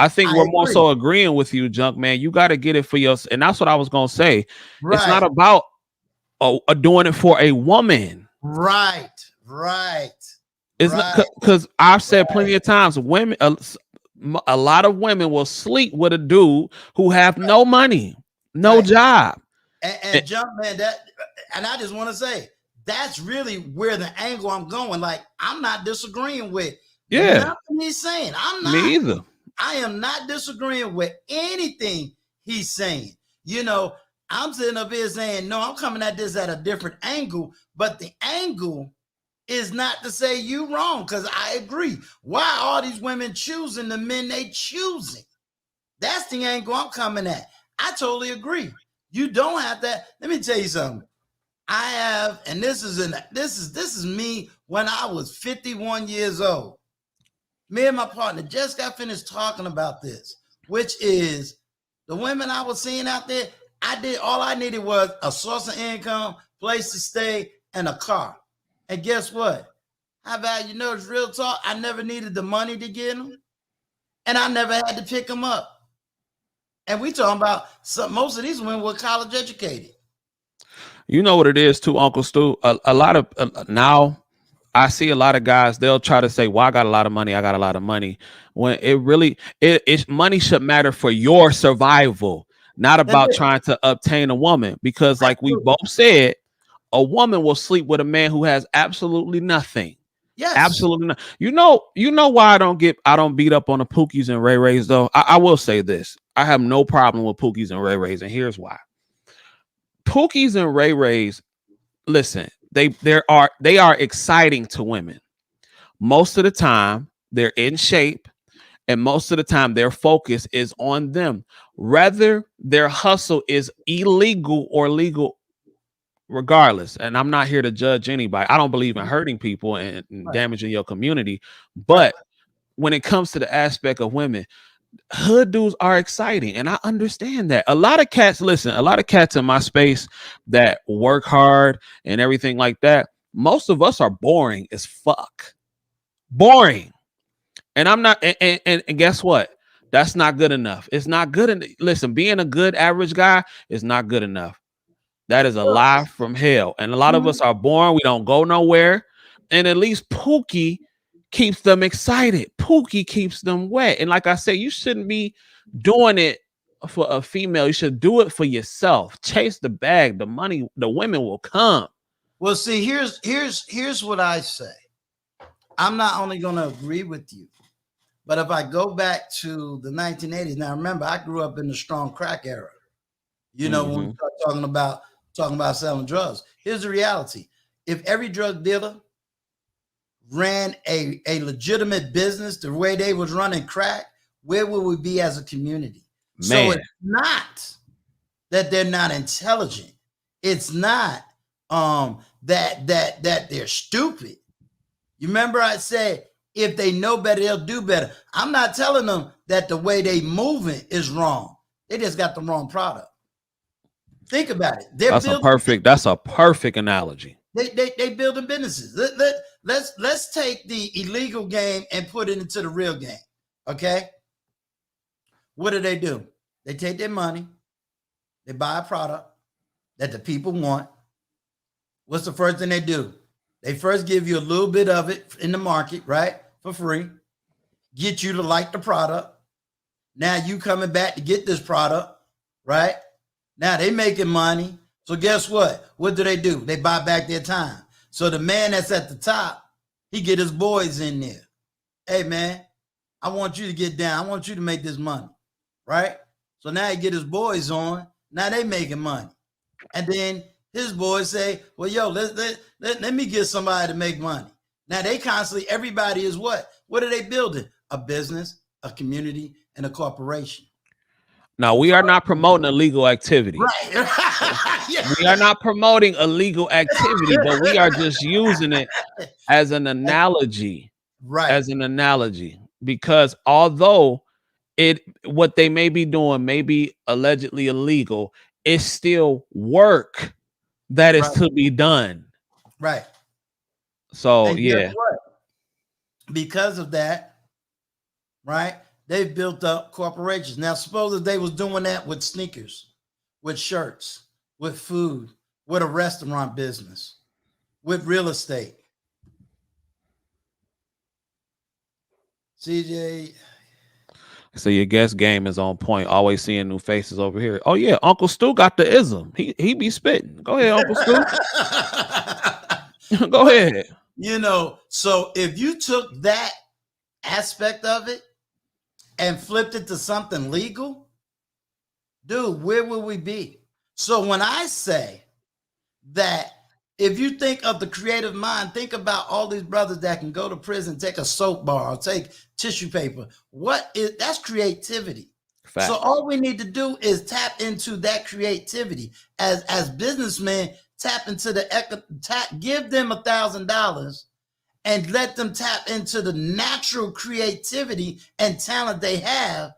I think
I
we're more
agree.
so agreeing with you, Junk Man. You got to get it for yourself, and that's what I was gonna say. It's not
Right,
about doing it for a woman.
right, right,
It's not
right,
because I've said
right,
plenty of times, women, a lot of women will sleep with a dude who have no money, no
right.
job.
And jump man, and I just want to say that's really where the angle I'm going. Like, I'm not disagreeing with
Yeah,
nothing he's saying. I'm
me
not.
either.
I am not disagreeing with anything he's saying. You know, I'm sitting up here saying, no, I'm coming at this at a different angle, but the angle is not to say you wrong, because I agree. Why are all these women choosing the men they choosing? That's the angle I'm coming at. I totally agree. You don't have that. Let me tell you something. I have, and this is me when I was 51 years old. Me and my partner just got finished talking about this, which is the women I was seeing out there. All I needed was a source of income, place to stay, and a car. And guess what? How about it's real talk? I never needed the money to get them, and I never had to pick them up. And we talking about most of these women were college educated.
You know what it is too, Uncle Stu. A lot of now, I see a lot of guys. They'll try to say, "Well, I got a lot of money. I got a lot of money." When it money should matter for your survival, not
That's
about
it.
trying to obtain a woman. Because, like we
Absolutely.
both said, a woman will sleep with a man who has absolutely nothing.
Yes.
Absolutely not. You know why I don't beat up on the Pookies and Ray Rays though. I will say this. I have no problem with Pookies and Ray Rays, and here's why. Pookies and Ray Rays, listen, they are exciting to women. Most of the time, they're in shape, and most of the time their focus is on them. Rather, their hustle is illegal or legal, regardless. And I'm not here to judge anybody. I don't believe in hurting people and
Right.
damaging your community.
Right.
But when it comes to the aspect of women, hood dudes are exciting, and I understand that. A lot of cats, listen, a lot of cats in my space that work hard and everything like that, most of us are boring as fuck. Boring. And I'm not, and guess what? That's not good enough. It's not good enough. Listen, being a good average guy is not good enough. That is a lie from hell. And a lot of us are boring. We don't go nowhere. And at least Pookie keeps them excited. Pookie keeps them wet. And like I said, you shouldn't be doing it for a female. You should do it for yourself. Chase the bag. The money, the women will come.
Well, see, here's what I say. I'm not only going to agree with you, but if I go back to the 1980s, now remember, I grew up in the strong crack era. When we start talking about selling drugs. Here's the reality: if every drug dealer ran a legitimate business the way they was running crack, where would we be as a community?
Man.
So it's not that they're not intelligent. It's not that they're stupid. You remember I said, if they know better, they'll do better. I'm not telling them that the way they moving is wrong. They just got the wrong product. Think about it.
That's a perfect analogy.
They building businesses. Let's take the illegal game and put it into the real game. Okay. What do? They take their money, they buy a product that the people want. What's the first thing they do? They first give you a little bit of it in the market, right? For free. Get you to like the product. Now you coming back to get this product, right? Now they making money. So guess what? What do? They buy back their time. So the man that's at the top, he get his boys in there. Hey man, I want you to get down. I want you to make this money, right? So now he get his boys on. Now they making money. And then his boys say, well, yo, let me get somebody to make money. Now they constantly, everybody is what? What are they building? A business, a community, and a corporation.
Now, we are not promoting illegal activity.
Right. Yeah.
We are not promoting illegal activity, but we are just using it as an analogy.
Right.
As an analogy. Because although what they may be doing may be allegedly illegal, it's still work that is to be done.
Right.
So
and
yeah.
Because of that, right? They've built up corporations. Now, suppose that they was doing that with sneakers, with shirts, with food, with a restaurant business, with real estate. CJ.
So your guest game is on point. Always seeing new faces over here. Oh yeah, Uncle Stu got the ism. He be spitting. Go ahead, Uncle Stu. Go
But,
ahead.
you know, so if you took that aspect of it and flipped it to something legal, dude, where would we be? So when I say that, if you think of the creative mind, think about all these brothers that can go to prison, take a soap bar or take tissue paper. That's creativity.
Fact.
So all we need to do is tap into that creativity as businessmen. Tap into give them $1,000 and let them tap into the natural creativity and talent they have,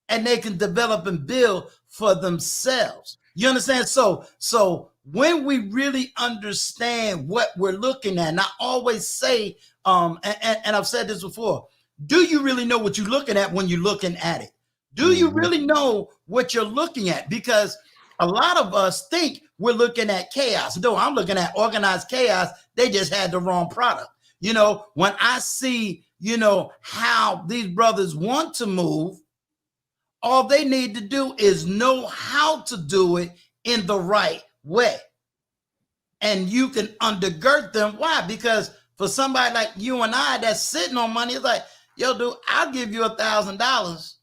and they can develop and build for themselves. You understand? So when we really understand what we're looking at, and I always say, and I've said this before, do you really know what you're looking at when you're looking at it? Do you really know what you're looking at? Because a lot of us think we're looking at chaos. No, I'm looking at organized chaos. They just had the wrong product. You know, when I see, you know, how these brothers want to move, all they need to do is know how to do it in the right way. And you can undergird them. Why? Because for somebody like you and I that's sitting on money, it's like, yo, dude, I'll give you $1,000.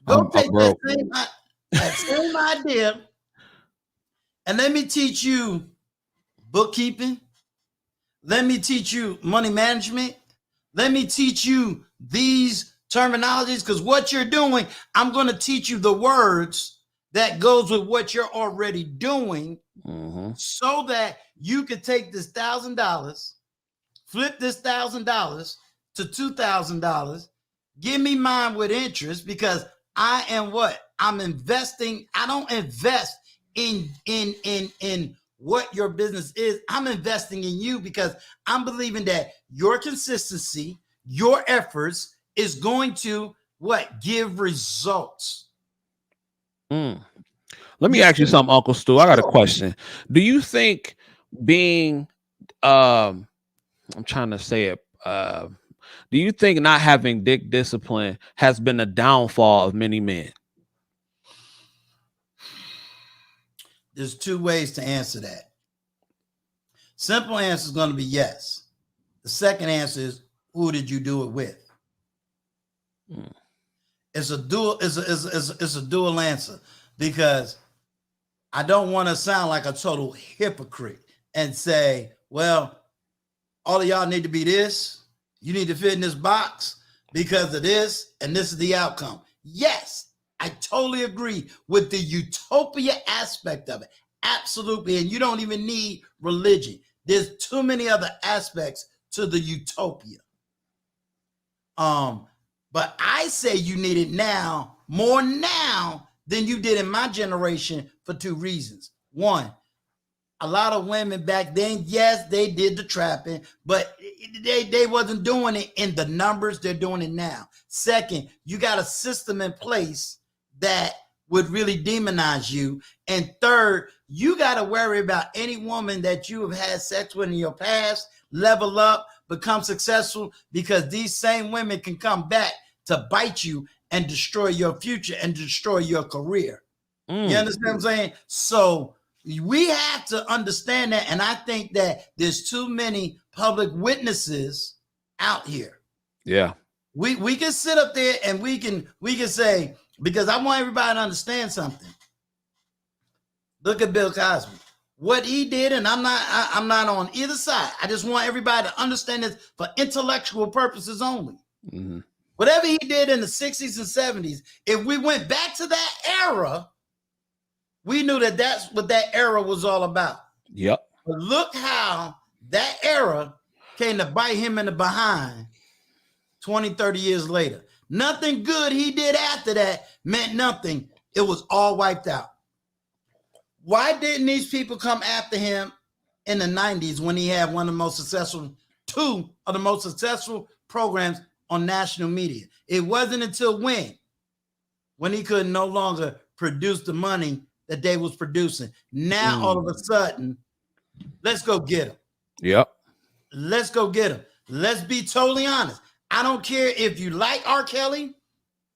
Go take that same idea and let me teach you bookkeeping. Let me teach you money management. Let me teach you these terminologies, because what you're doing, I'm going to teach you the words that goes with what you're already doing, so that you could take this $1,000, flip this $1,000 to $2,000, give me mine with interest, because I am what? I'm investing. I don't invest in what your business is. I'm investing in you because I'm believing that your consistency, your efforts is going to what? Give results.
Let me ask you something, Uncle Stu. I got a question. Do you think being, I'm trying to say it, do you think not having dick discipline has been a downfall of many men?
There's two ways to answer that. Simple answer is going to be yes. The second answer is, who did you do it with? It's a dual answer, because I don't want to sound like a total hypocrite and say, well, all of y'all need to be this. You need to fit in this box because of this, and this is the outcome. Yes, I totally agree with the utopia aspect of it. Absolutely. And you don't even need religion. There's too many other aspects to the utopia. But I say you need it now, more now than you did in my generation, for two reasons. One, a lot of women back then, yes, they did the trapping, but they wasn't doing it in the numbers they're doing it now. Second, you got a system in place that would really demonize you. And third, you got to worry about any woman that you have had sex with in your past, level up, become successful, because these same women can come back to bite you and destroy your future and destroy your career. You understand what I'm saying? So we have to understand that. And I think that there's too many public witnesses out here.
Yeah.
We can sit up there and we can say, because I want everybody to understand something. Look at Bill Cosby. What he did, and I'm not on either side. I just want everybody to understand this for intellectual purposes only. Whatever he did in the 60s and 70s, if we went back to that era, we knew that that's what that era was all about.
Yep.
But look how that era came to bite him in the behind 20, 30 years later. Nothing good he did after that meant nothing. It was all wiped out. Why didn't these people come after him in the 90s when he had two of the most successful programs on national media. It wasn't until when he could no longer produce the money that they was producing. Now all of a sudden, let's go get him.
Yep.
Let's go get him. Let's be totally honest. I don't care if you like R. Kelly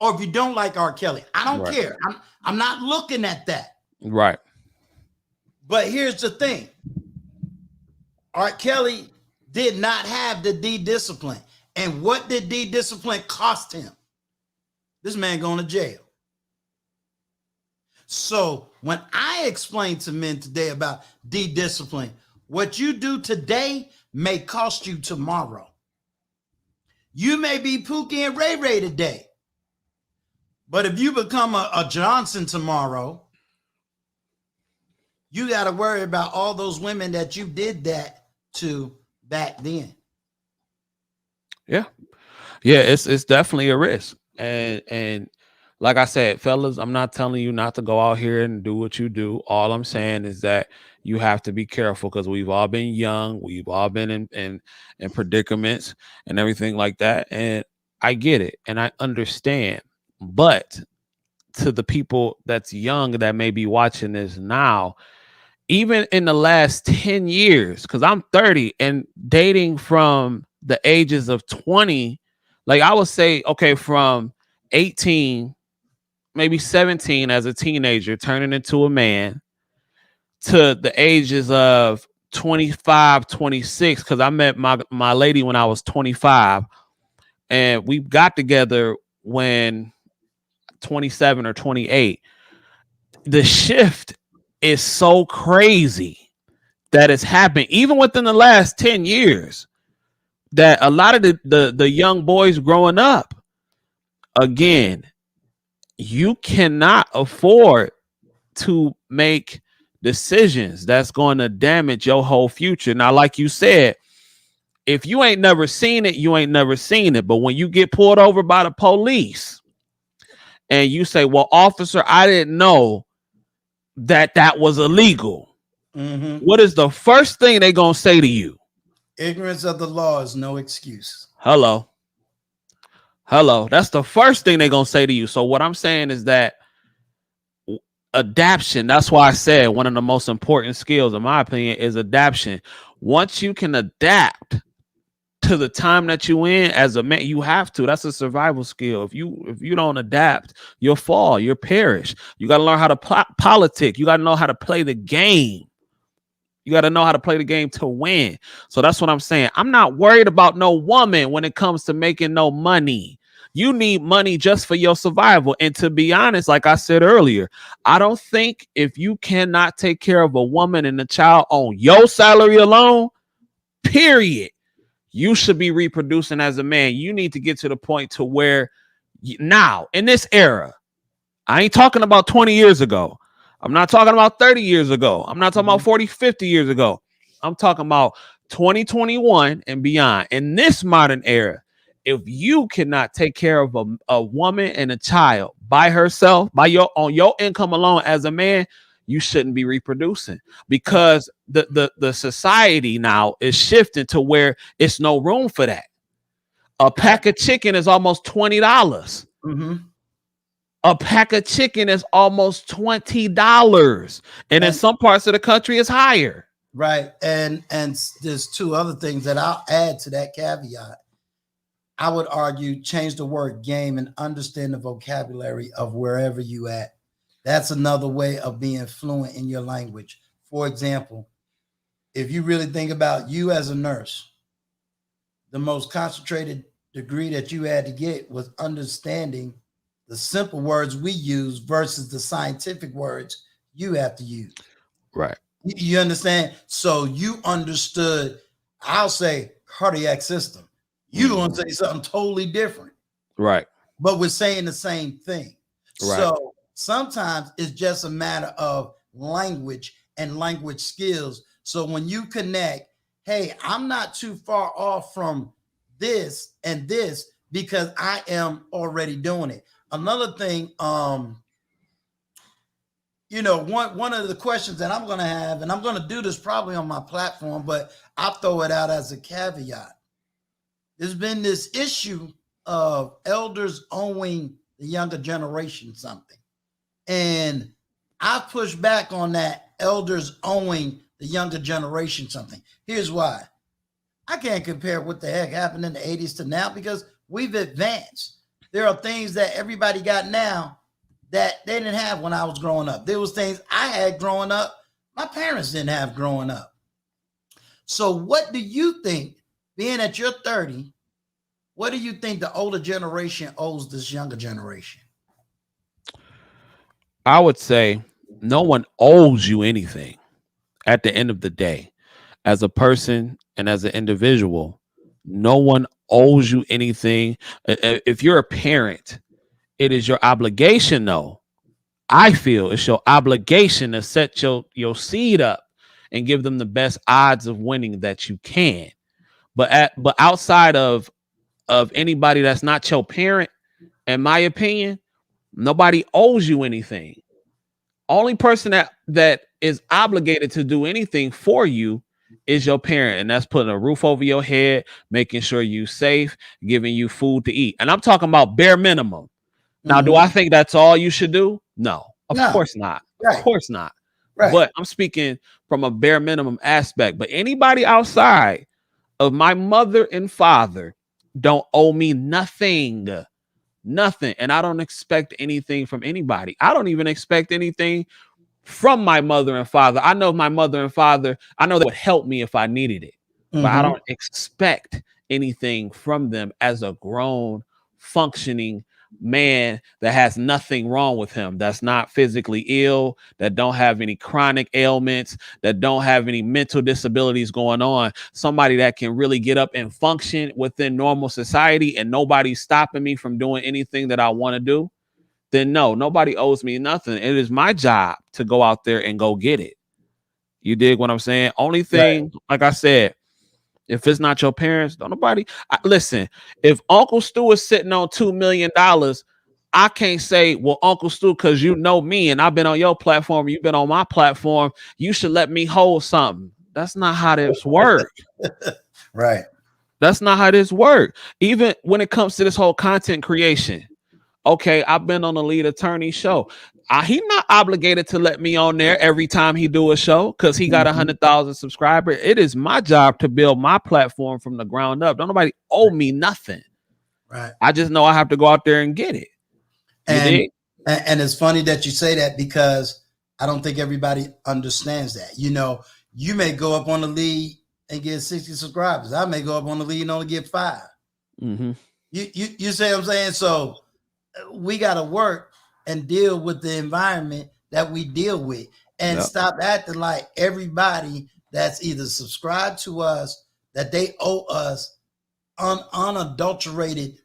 or if you don't like R. Kelly. I don't care. I'm not looking at that.
Right.
But here's the thing. R. Kelly did not have the D-discipline. And what did D-discipline cost him? This man going to jail. So when I explain to men today about D-discipline, what you do today may cost you tomorrow. You may be Pookie and Ray Ray today. But if you become a Johnson tomorrow, you got to worry about all those women that you did that to back then.
Yeah. Yeah, it's definitely a risk. And like I said, fellas, I'm not telling you not to go out here and do what you do. All I'm saying is that you have to be careful because we've all been young. We've all been in predicaments and everything like that. And I get it and I understand. But to the people that's young that may be watching this now, even in the last 10 years, because I'm 30 and dating from the ages of 20, like I would say, okay, from 18, maybe 17 as a teenager, turning into a man, to the ages of 25, 26, because I met my lady when I was 25, and we got together when 27 or 28. The shift is so crazy that it's happened even within the last 10 years that a lot of the young boys growing up, again, you cannot afford to make decisions that's going to damage your whole future. Now, like you said, if you ain't never seen it, you ain't never seen it. But when you get pulled over by the police and you say, well, officer, I didn't know that was illegal.
Mm-hmm.
What is the first thing they going to say to you?
Ignorance of the law is no excuse.
Hello. That's the first thing they're going to say to you. So what I'm saying is that adaption, that's why I said one of the most important skills, in my opinion, is adaption. Once you can adapt to the time that you in as a man, you have to. That's a survival skill. If you don't adapt, you'll fall, you'll perish. You got to learn how to politic. You got to know how to play the game. You got to know how to play the game to win. So that's what I'm saying. I'm not worried about no woman when it comes to making no money. You need money just for your survival. And to be honest, like I said earlier, I don't think if you cannot take care of a woman and a child on your salary alone, period, you should be reproducing as a man. You need to get to the point to where now in this era, I ain't talking about 20 years ago. I'm not talking about 30 years ago. I'm not talking about 40, 50 years ago. I'm talking about 2021 and beyond. In this modern era, if you cannot take care of a woman and a child by herself, on your income alone as a man, you shouldn't be reproducing, because the society now is shifting to where it's no room for that. A pack of chicken is almost $20.
Mm-hmm.
A pack of chicken is almost $20. And in some parts of the country, it's higher.
Right. And there's two other things that I'll add to that caveat. I would argue change the word game and understand the vocabulary of wherever you at. That's another way of being fluent in your language. For example, if you really think about you as a nurse, the most concentrated degree that you had to get was understanding the simple words we use versus the scientific words you have to use.
Right.
You understand? So you understood, I'll say cardiac system. You don't say something totally different.
Right.
But we're saying the same thing.
Right.
So sometimes it's just a matter of language and language skills. So when you connect, hey, I'm not too far off from this and this because I am already doing it. Another thing, one of the questions that I'm going to have, and I'm going to do this probably on my platform, but I'll throw it out as a caveat. There's been this issue of elders owing the younger generation something. And I push back on that, elders owing the younger generation something. Here's why. I can't compare what the heck happened in the 80s to now because we've advanced. There are things that everybody got now that they didn't have when I was growing up. There was things I had growing up my parents didn't have growing up. So what do you think, being at your 30, what do you think the older generation owes this younger generation?
I would say no one owes you anything at the end of the day. As a person and as an individual, no one owes you anything. If you're a parent, it is your obligation, though. I feel it's your obligation to set your seed up and give them the best odds of winning that you can. But outside of anybody that's not your parent, in my opinion, nobody owes you anything. Only person that is obligated to do anything for you is your parent, and that's putting a roof over your head, making sure you safe, giving you food to eat. And I'm talking about bare minimum. Now, do I think that's all you should do? No, of course not. Of course not.
Right.
But I'm speaking from a bare minimum aspect. But anybody outside of my mother and father don't owe me nothing. Nothing. And I don't expect anything from anybody. I don't even expect anything from my mother and father. I know my mother and father, I know they would help me if I needed it. But I don't expect anything from them as a grown, functioning man that has nothing wrong with him, that's not physically ill, that don't have any chronic ailments, that don't have any mental disabilities going on, somebody that can really get up and function within normal society and nobody's stopping me from doing anything that I want to do, then no, nobody owes me nothing. It is my job to go out there and go get it. You dig what I'm saying? Only thing, like I said, if it's not your parents, don't nobody listen. If Uncle Stu is sitting on $2 million, I can't say, well, Uncle Stu, because you know me and I've been on your platform, you've been on my platform, you should let me hold something. That's not how this works.
Right.
That's not how this works. Even when it comes to this whole content creation. Okay, I've been on the Lead Attorney show. He's not obligated to let me on there every time he do a show because he got 100,000 subscribers. It is my job to build my platform from the ground up. Don't nobody owe me nothing.
Right.
I just know I have to go out there and get it.
And it's funny that you say that because I don't think everybody understands that. You know, you may go up on the lead and get 60 subscribers. I may go up on the lead and only get 5.
Mm-hmm.
You say what I'm saying? So we got to work and deal with the environment that we deal with and stop acting like everybody that's either subscribed to us, that they owe us unadulterated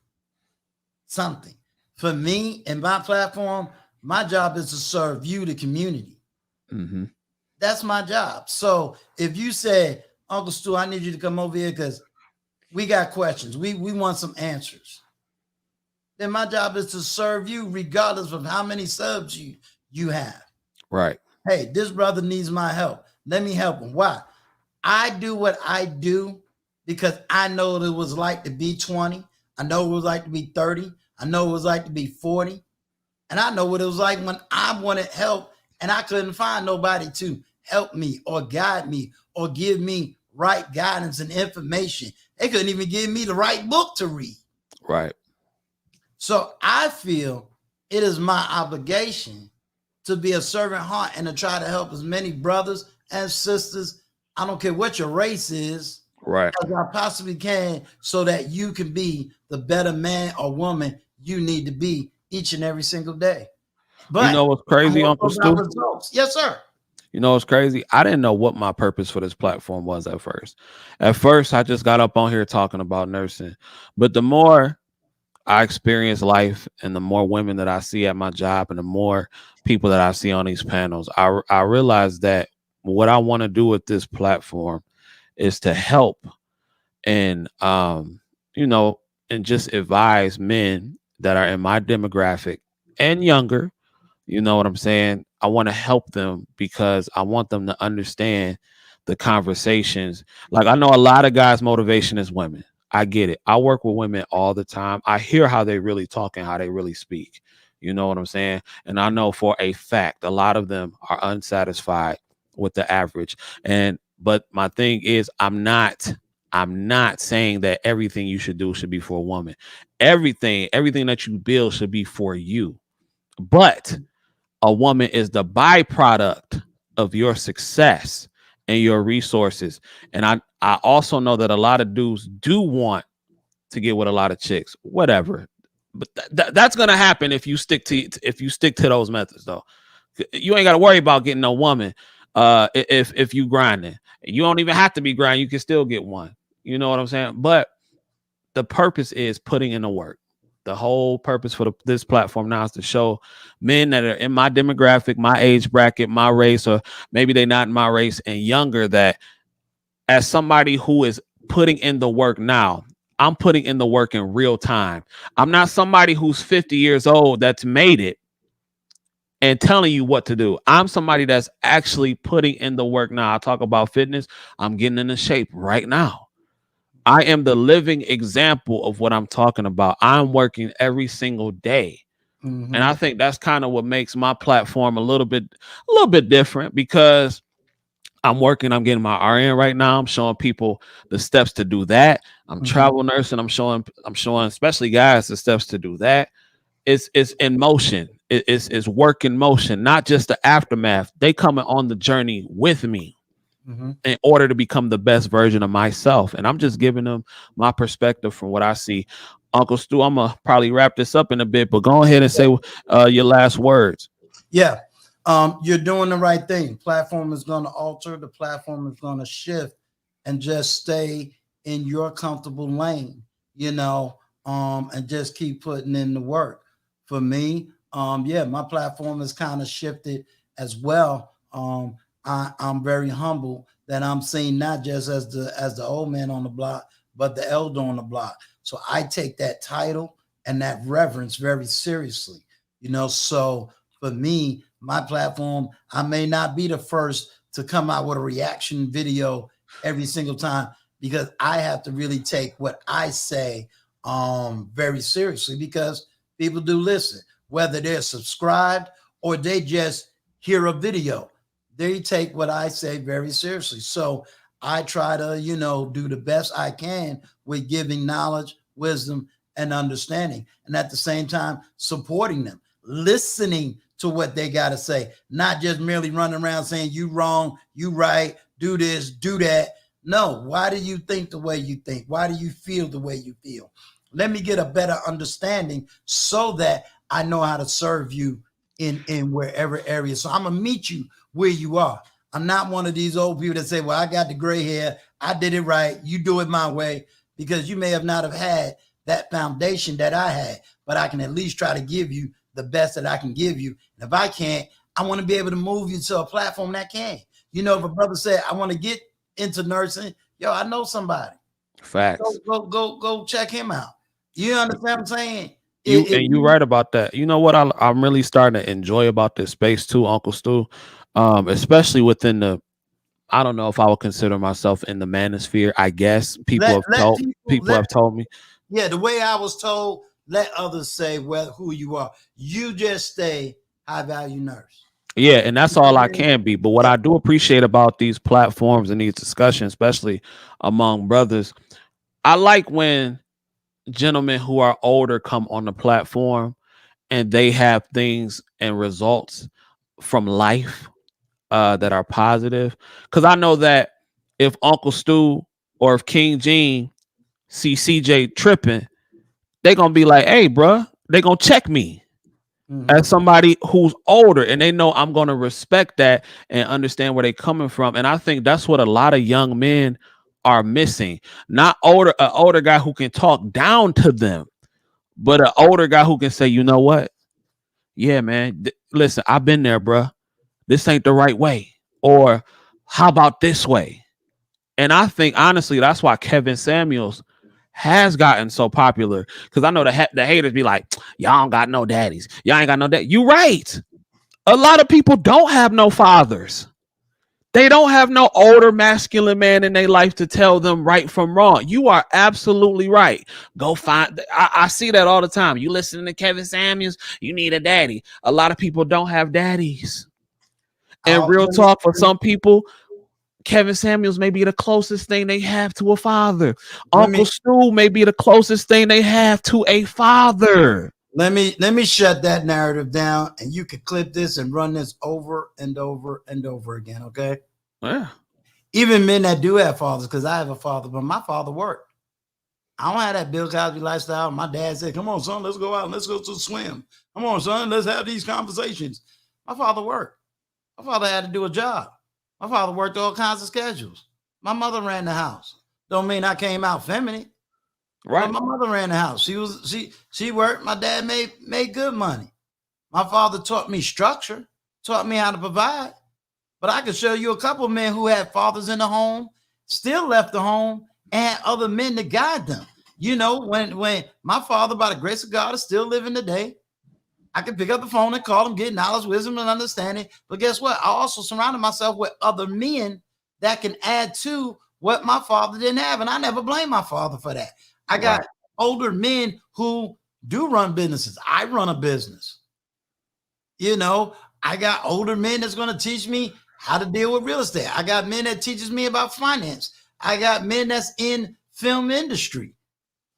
something. For me and my platform, my job is to serve you, the community.
Mm-hmm.
That's my job. So if you say, Uncle Stu, I need you to come over here because we got questions. We want some answers. Then my job is to serve you regardless of how many subs you have.
Right.
Hey, this brother needs my help. Let me help him. Why? I do what I do because I know what it was like to be 20. I know what it was like to be 30. I know what it was like to be 40. And I know what it was like when I wanted help and I couldn't find nobody to help me or guide me or give me right guidance and information. They couldn't even give me the right book to read.
Right.
So I feel it is my obligation to be a servant heart and to try to help as many brothers and sisters, I don't care what your race is,
right,
as I possibly can, so that you can be the better man or woman you need to be each and every single day.
But you know what's crazy, Uncle Stu?
Yes, sir.
You know what's crazy? I didn't know what my purpose for this platform was at first. At first, I just got up on here talking about nursing. But the more I experience life and the more women that I see at my job and the more people that I see on these panels, I realize that what I want to do with this platform is to help and, you know, and just advise men that are in my demographic and younger. You know what I'm saying? I want to help them because I want them to understand the conversations. Like I know a lot of guys' motivation is women. I get it. I work with women all the time. I hear how they really talk and how they really speak. You know what I'm saying? And I know for a fact a lot of them are unsatisfied with the average. And but my thing is I'm not saying that everything you should do should be for a woman. Everything that you build should be for you. But a woman is the byproduct of your success and your resources. And I also know that a lot of dudes do want to get with a lot of chicks, whatever. But that's gonna happen if you stick to those methods, though. You ain't got to worry about getting no woman. If you grinding, you don't even have to be grinding. You can still get one. You know what I'm saying? But the purpose is putting in the work. The whole purpose for this platform now is to show men that are in my demographic, my age bracket, my race, or maybe they're not in my race and younger, that as somebody who is putting in the work now, I'm putting in the work in real time. I'm not somebody who's 50 years old that's made it and telling you what to do. I'm somebody that's actually putting in the work now. I talk about fitness. I'm getting into shape right now. I am the living example of what I'm talking about. I'm working every single day.
Mhm.
And I think that's kind of what makes my platform a little bit different, because I'm working, I'm getting my RN right now. I'm showing people the steps to do that. I'm
Mhm.
travel nursing. I'm showing especially guys the steps to do that. It's in motion. It's work in motion, not just the aftermath. They coming on the journey with me
Mhm.
in order to become the best version of myself. And I'm just giving them my perspective from what I see. Uncle Stu, I'm gonna probably wrap this up in a bit, but go ahead and say your last words.
Yeah. You're doing the right thing. Platform is going to alter, the platform is going to shift, and just stay in your comfortable lane, and just keep putting in the work. For me, yeah, my platform has kind of shifted as well. I'm very humble that I'm seen not just as the old man on the block, but the elder on the block. So I take that title and that reverence very seriously, so for me, my platform, I may not be the first to come out with a reaction video every single time, because I have to really take what I say very seriously, because people do listen, whether they're subscribed or they just hear a video. They take what I say very seriously. So I try to, do the best I can with giving knowledge, wisdom, and understanding. And at the same time, supporting them, listening to what they got to say, not just merely running around saying you wrong, you right, do this, do that. No, why do you think the way you think? Why do you feel the way you feel? Let me get a better understanding so that I know how to serve you in wherever area. So I'm gonna meet you where you are. I'm not one of these old people that say, well, I got the gray hair, I did it right, you do it my way, because you may have not have had that foundation that I had, but I can at least try to give you the best that I can give you. And if I can't, I want to be able to move you to a platform that can. If a brother said, I want to get into nursing, yo, I know somebody.
Facts.
Go check him out. You understand what I'm saying?
You right about that. You know what I'm really starting to enjoy about this space too, Uncle Stu, especially within the. I don't know if I would consider myself in the manosphere. I guess people have told me.
Yeah, the way I was told, let others say who you are. You just stay high value nurse.
Yeah, and that's all I can be. But what I do appreciate about these platforms and these discussions, especially among brothers, I like when gentlemen who are older come on the platform and they have things and results from life that are positive. Because I know that if Uncle Stu or if King Gene see CJ tripping, they're going to be like, hey, bruh, they're going to check me. As somebody who's older, and they know I'm going to respect that and understand where they're coming from. And I think that's what a lot of young men are missing. Not an older guy who can talk down to them, but an older guy who can say, you know what? Yeah, man, listen, I've been there, bro. This ain't the right way. Or how about this way? And I think, honestly, that's why Kevin Samuels has gotten so popular, because I know the haters be like, y'all don't got no daddies, y'all ain't got no dad. You right, a lot of people don't have no fathers. They don't have no older masculine man in their life to tell them right from wrong. You are absolutely right. Go find. I see that all the time. You listening to Kevin Samuels? You need a daddy. A lot of people don't have daddies. And real talk, for some people, Kevin Samuels may be the closest thing they have to a father. Uncle Stu may be the closest thing they have to a father.
Let me shut that narrative down, and you can clip this and run this over and over and over again. Okay.
Yeah.
Even men that do have fathers, because I have a father, but my father worked. I don't have that Bill Cosby lifestyle. My dad said, "Come on, son, let's go out and let's go to the swim. Come on, son, let's have these conversations." My father worked. My father had to do a job. My father worked all kinds of schedules. My mother ran the house. Don't mean I came out feminine.
Right.
But my mother ran the house. She worked. My dad made good money. My father taught me structure, taught me how to provide. But I could show you a couple of men who had fathers in the home, still left the home, and had other men to guide them. You know, when my father, by the grace of God, is still living today, I could pick up the phone and call him, get knowledge, wisdom, and understanding. But guess what? I also surrounded myself with other men that can add to what my father didn't have. And I never blame my father for that. I got older men who do run businesses. I run a business. You know, I got older men that's going to teach me how to deal with real estate. I got men that teaches me about finance. I got men that's in film industry.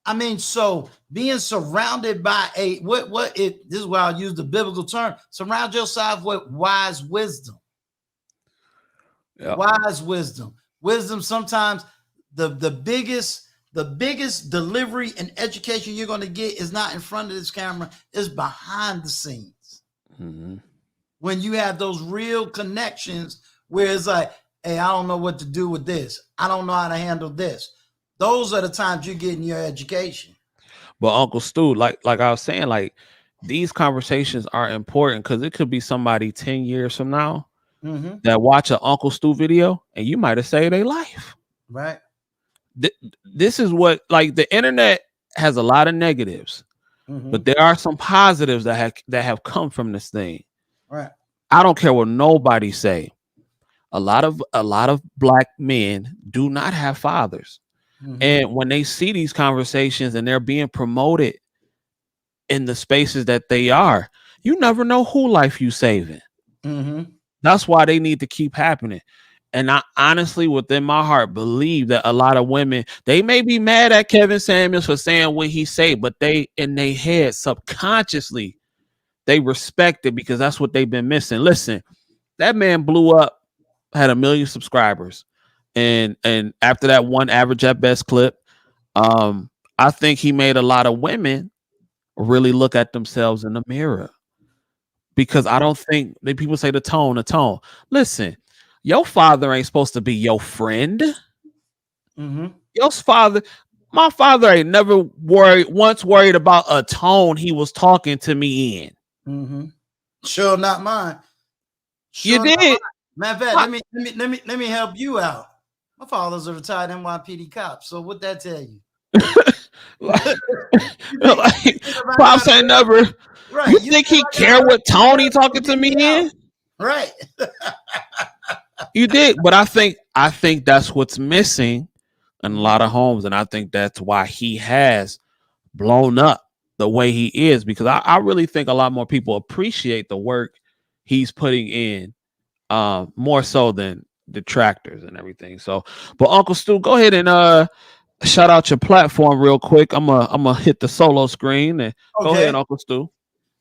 I mean, so being surrounded by this is where I'll use the biblical term, surround yourself with wise wisdom. Yep. Wise wisdom. Wisdom, sometimes the biggest delivery and education you're going to get is not in front of this camera, it's behind the scenes. Mm-hmm. When you have those real connections where it's like, hey, I don't know what to do with this. I don't know how to handle this. Those are the times you're getting your education.
But Uncle Stu, like I was saying, like these conversations are important because it could be somebody 10 years from now that watch an Uncle Stu video and you might have saved their life.
Right.
This is what, like, the internet has a lot of negatives, but there are some positives that have come from this thing.
Right.
I don't care what nobody say. A lot of black men do not have fathers. And when they see these conversations and they're being promoted in the spaces that they are, you never know who life you saving. That's why they need to keep happening. And I honestly, within my heart, believe that a lot of women, they may be mad at Kevin Samuels for saying what he say, but they, in their head, subconsciously, they respect it because that's what they've been missing. Listen, that man blew up, had 1 million subscribers. And after that one Average at Best clip, I think he made a lot of women really look at themselves in the mirror. Because I don't think people say the tone. Listen, your father ain't supposed to be your friend. Your father, my father ain't never once worried about a tone he was talking to me in.
Sure, not mine.
Sure, you did.
Matter of fact, let me help you out. My father's a retired NYPD cop. So what that tell you?
Pops ain't never. Right. You think he care what tone he talking to me in?
Right.
You did, but I think that's what's missing in a lot of homes, and I think that's why he has blown up the way he is, because I really think a lot more people appreciate the work he's putting in, more so than detractors and everything. So, but Uncle Stu, go ahead and shout out your platform real quick. I'm gonna hit the solo screen and go ahead, Uncle Stu.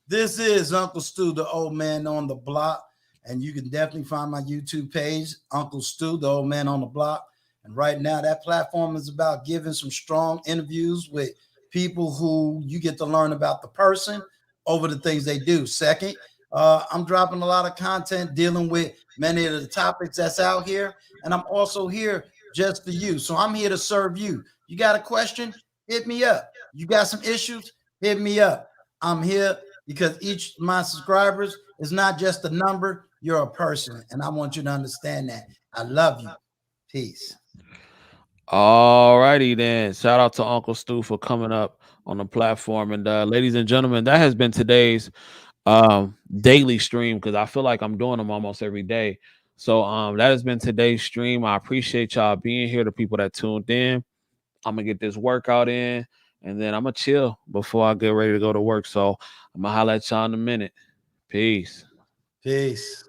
This is Uncle Stu, the old man on the block, and you can definitely find my YouTube page, Uncle Stu, the old man on the block. And right now, that platform is about giving some strong interviews with people who you get to learn about the person over the things they do. Second, I'm dropping a lot of content dealing with many of the topics that's out here. And I'm also here just for you. So I'm here to serve you. You got a question? Hit me up. You got some issues? Hit me up. I'm here because each of my subscribers is not just a number. You're a person. And I want you to understand that. I love you. Peace.
All righty then. Shout out to Uncle Stu for coming up on the platform. And ladies and gentlemen, that has been today's daily stream, because I feel like I'm doing them almost every day. So that has been today's stream. I appreciate y'all being here, the people that tuned in. I'm gonna get this workout in, and then I'm gonna chill before I get ready to go to work. So I'm gonna holler at y'all in a minute. Peace.
Peace.